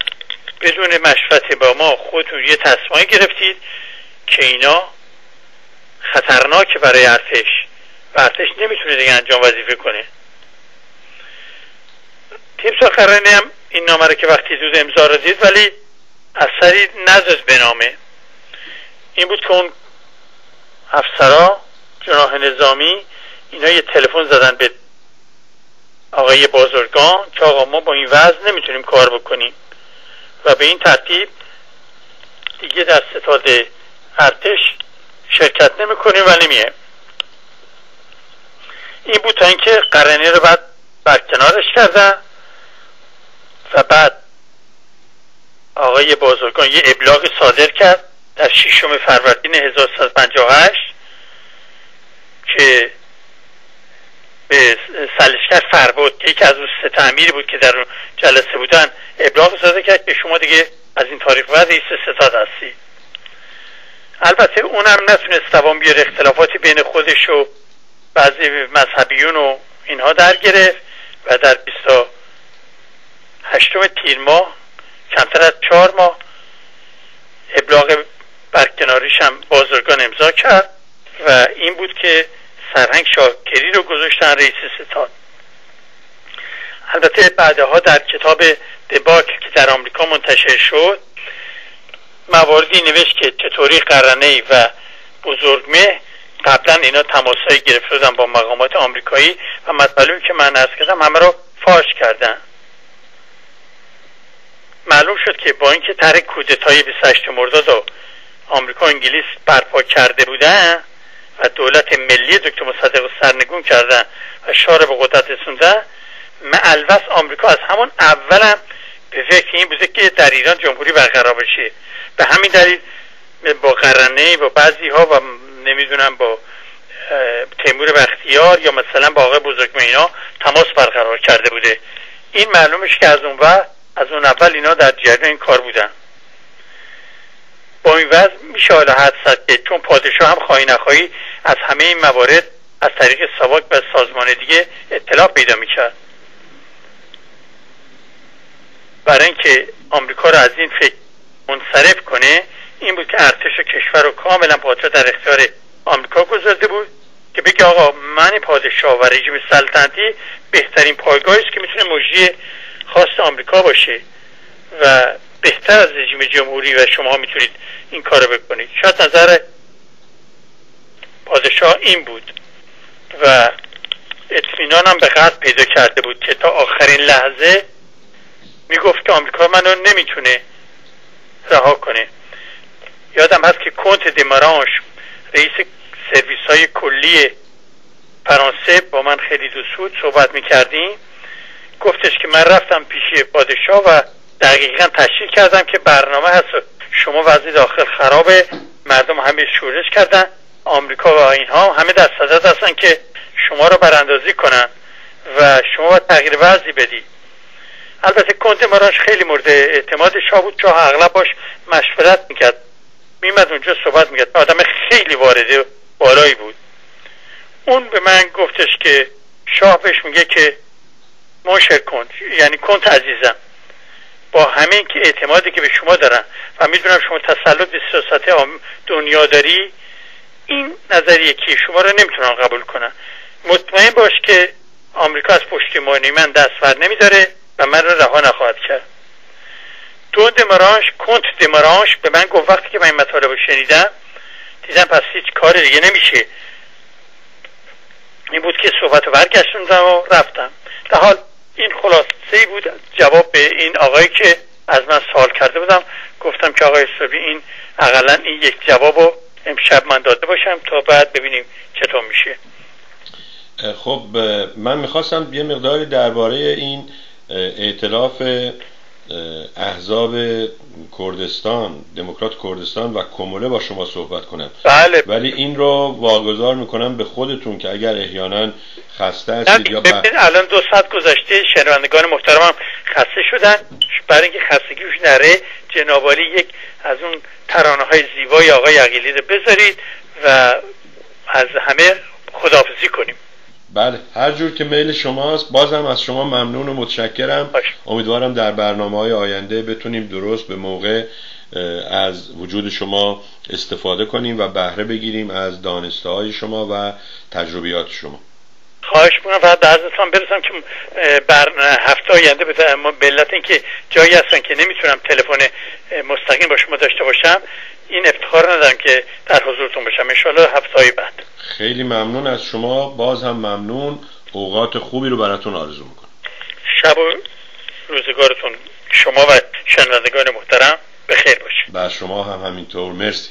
S6: بدون مشورت با ما خودتون یه تصمیم گرفتید که اینا خطرناکه برای ارتش و ارتش نمیتونه دیگه انجام وظیفه کنه. تیمسار قرنی هم این نامه رو که وقتی زود امضا رو دید ولی اثری نذاشت به نامه. این بود که اون افسرها جناح نظامی اینا یه تلفن زدن به آقای بازرگان که آقا ما با این وضع نمیتونیم کار بکنیم و به این ترتیب دیگه در ستاد ارتش شرکت نمیکنیم و نمیه. این بود تا اینکه قرنی رو بعد برکنارش کردن و بعد آقای بازرگان یه ابلاغ صادر کرد در 6 فروردین 1358 که به سلشکر فرباد که یکی از اون 3 امیری بود که در اون جلسه بودن ابلاغ صادر کرد که شما دیگه از این تاریخ بعد رئیس ستاد هستی. البته اونم نتونست دوام بیاره، اختلافاتی بین خودش و بعضی مذهبیون و اینها در گرفت و در 28 تیر ماه کمتر از 4 ماه ابلاغ برکناریش هم بازرگان امضا کرد و این بود که سرهنگ شاکری رو گذاشتن رئیس ستاد. البته بعدها در کتاب دباکل که در آمریکا منتشر شد مواردی نوشت که چطوری قرنی و بزرگمه قبلا اینا تماسایی گرفته بودن با مقامات آمریکایی و مطالبی که من عرض کردم همه رو فاش کردن. معلوم شد که با اینکه طرح کودتای 28 مرداد آمریکا و انگلیس برپا کرده بودن و دولت ملی دکتر مصدق سرنگون کردن و شاه رو به قدرت رسوندن، معلوس آمریکا از همون اولم به فکر این بوده که در ایران جمهوری برقرار بشه. به همین دلیل با قرنی و بعضی ها و نمیدونم با تیمور بختیار یا مثلا با آقای بزرگمه اینا تماس برقرار کرده بوده. این معلومش که از اون اول اینا در جریان این کار بودن. با این وضع میشه حالا حد زد که چون پادشاه هم خواهی نخواهی از همه این موارد از طریق ساواک و سازمان دیگه اطلاع پیدا میکرد. برای اینکه آمریکا رو از این فکر منصرف کنه این بود که ارتش کشور رو کاملا پادشاه در اختیار آمریکا گذاشته بود که بگه آقا من پادشاه و رژیم سلطنتی بهترین پایگاهی است که میتونه مجری خاص آمریکا باشه و بهتر از رژیم جمهوری و شما میتونید این کارو بکنید. شاید نظر پادشاه این بود و اطمینان هم به قدر پیدا کرده بود که تا آخرین لحظه میگفت که آمریکا منو نمیتونه رها کنه. یادم هست که کنت دمارانش رئیس سرویس های کلی فرانسه با من خیلی دوست بود، صحبت میکردیم، گفتش که من رفتم پیش پادشاه و دقیقا تشریح کردم که برنامه هست شما وضع داخل خرابه، مردم همه شورش کردن، آمریکا و اینها همه در صدد هستن که شما رو براندازی کنن و شما باید تغییر وضعی بدی. البته کنت مارانش خیلی مورد اعتماد شاه بود، شاه اغلب باش مشورت میکرد، میمد اونجا صحبت میکرد، آدم خیلی وارده بالایی بود. اون به من گفتش که شاه بهش میگه که موشه کنت، یعنی کنت عزیزم، با همه این که اعتمادی که به شما دارن و میدونم شما تسلط به سیاست دنیا داری، این نظریه که شما رو نمیتونن قبول کنن. مطمئن باش که آمریکا از پشتیبانی من دست بر نمیداره و من رو رها نخواهد کرد. کنت دمارانش به من گفت وقتی که من این مطالب رو شنیدم دیدم پس هیچ کار دیگه نمیشه، این بود که صحبت رو برگشتوندم و رفتم. در حال این خلاصه‌ای بود جواب به این آقایی که از من سوال کرده بودم. گفتم که آقای صبحی این اقلا این یک جواب رو امشب من داده باشم تا بعد ببینیم چطور میشه.
S5: خب من میخواستم یه مقداری درباره این ائتلاف احزاب کردستان، دموکرات کردستان و کموله با شما صحبت کنم.
S6: بله.
S5: ولی این رو واگذار میکنم به خودتون که اگر احیانا خسته هستید یا
S6: الان 2 ساعت گذشته، شنوندگان محترمم خسته شدن، برای اینکه خستگیش نره جناب عالی یک از اون ترانه‌های زیبای آقای عقیلی رو بذارید و از همه خداحافظی کنیم.
S5: بله، هر جور که میل شماست. بازم از شما ممنون و متشکرم. امیدوارم در برنامه‌های آینده بتونیم درست به موقع از وجود شما استفاده کنیم و بهره بگیریم از دانسته‌های شما و تجربیات شما.
S6: خواهش می‌کنم فقط به عرضتان برسم که هفته آینده به علت اینکه جایی هستن که نمیتونم تلفن مستقیم با شما داشته باشم، این افتخار ندارم که در حضورتون باشم. انشالله هفته‌های بعد.
S5: خیلی ممنون از شما، باز هم ممنون. اوقات خوبی رو براتون آرزو میکنم.
S6: شب و روزگارتون شما و شنوندگان محترم بخیر باشه.
S5: بر شما هم همینطور. مرسی.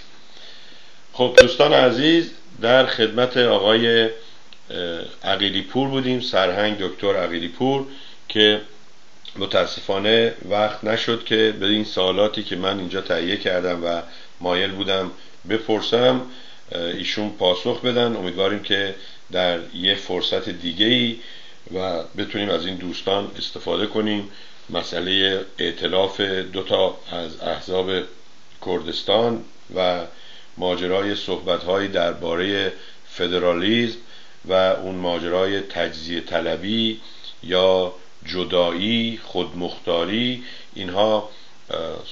S5: خب دوستان عزیز، در خدمت آقای عقیلی پور بودیم، سرهنگ دکتر عقیلی پور، که متاسفانه وقت نشد که به این سوالاتی که من اینجا تهیه کردم و مایل بودم بپرسم ایشون پاسخ بدن. امیدواریم که در یه فرصت دیگه‌ای و بتونیم از این دوستان استفاده کنیم. مسئله ائتلاف 2 از احزاب کردستان و ماجرای صحبت‌های درباره فدرالیسم و اون ماجرای تجزیه طلبی یا جدایی، خودمختاری، اینها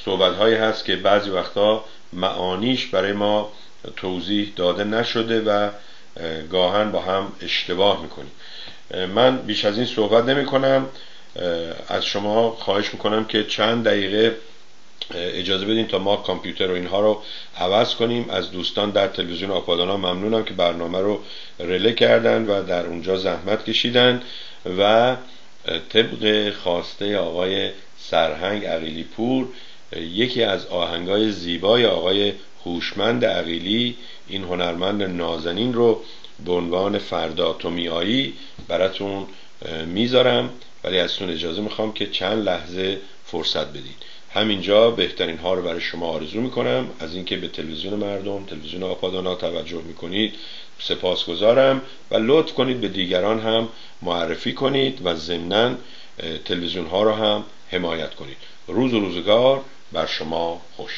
S5: صحبت‌هایی هست که بعضی وقتا معانیش برای ما توضیح داده نشده و گاهن با هم اشتباه میکنیم. من بیش از این صحبت نمی کنم. از شما خواهش میکنم که چند دقیقه اجازه بدین تا ما کامپیوتر و اینها رو عوض کنیم. از دوستان در تلویزیون آپادانا ممنونم که برنامه رو رله کردن و در اونجا زحمت کشیدن و طبق خواسته آقای سرهنگ عقیلی پور یکی از آهنگای زیبای آقای هوشمند عقیلی، این هنرمند نازنین، رو به عنوان فردا تو میایی براتون میذارم، ولی ازتون اجازه میخوام که چند لحظه فرصت بدید. همینجا بهترین ها رو برای شما آرزو میکنم. از اینکه به تلویزیون مردم، تلویزیون آپادانا توجه میکنید سپاسگزارم و لطف کنید به دیگران هم معرفی کنید و ضمناً تلویزیون ها رو هم حمایت کنید. روز و روزگار بر شما خوش.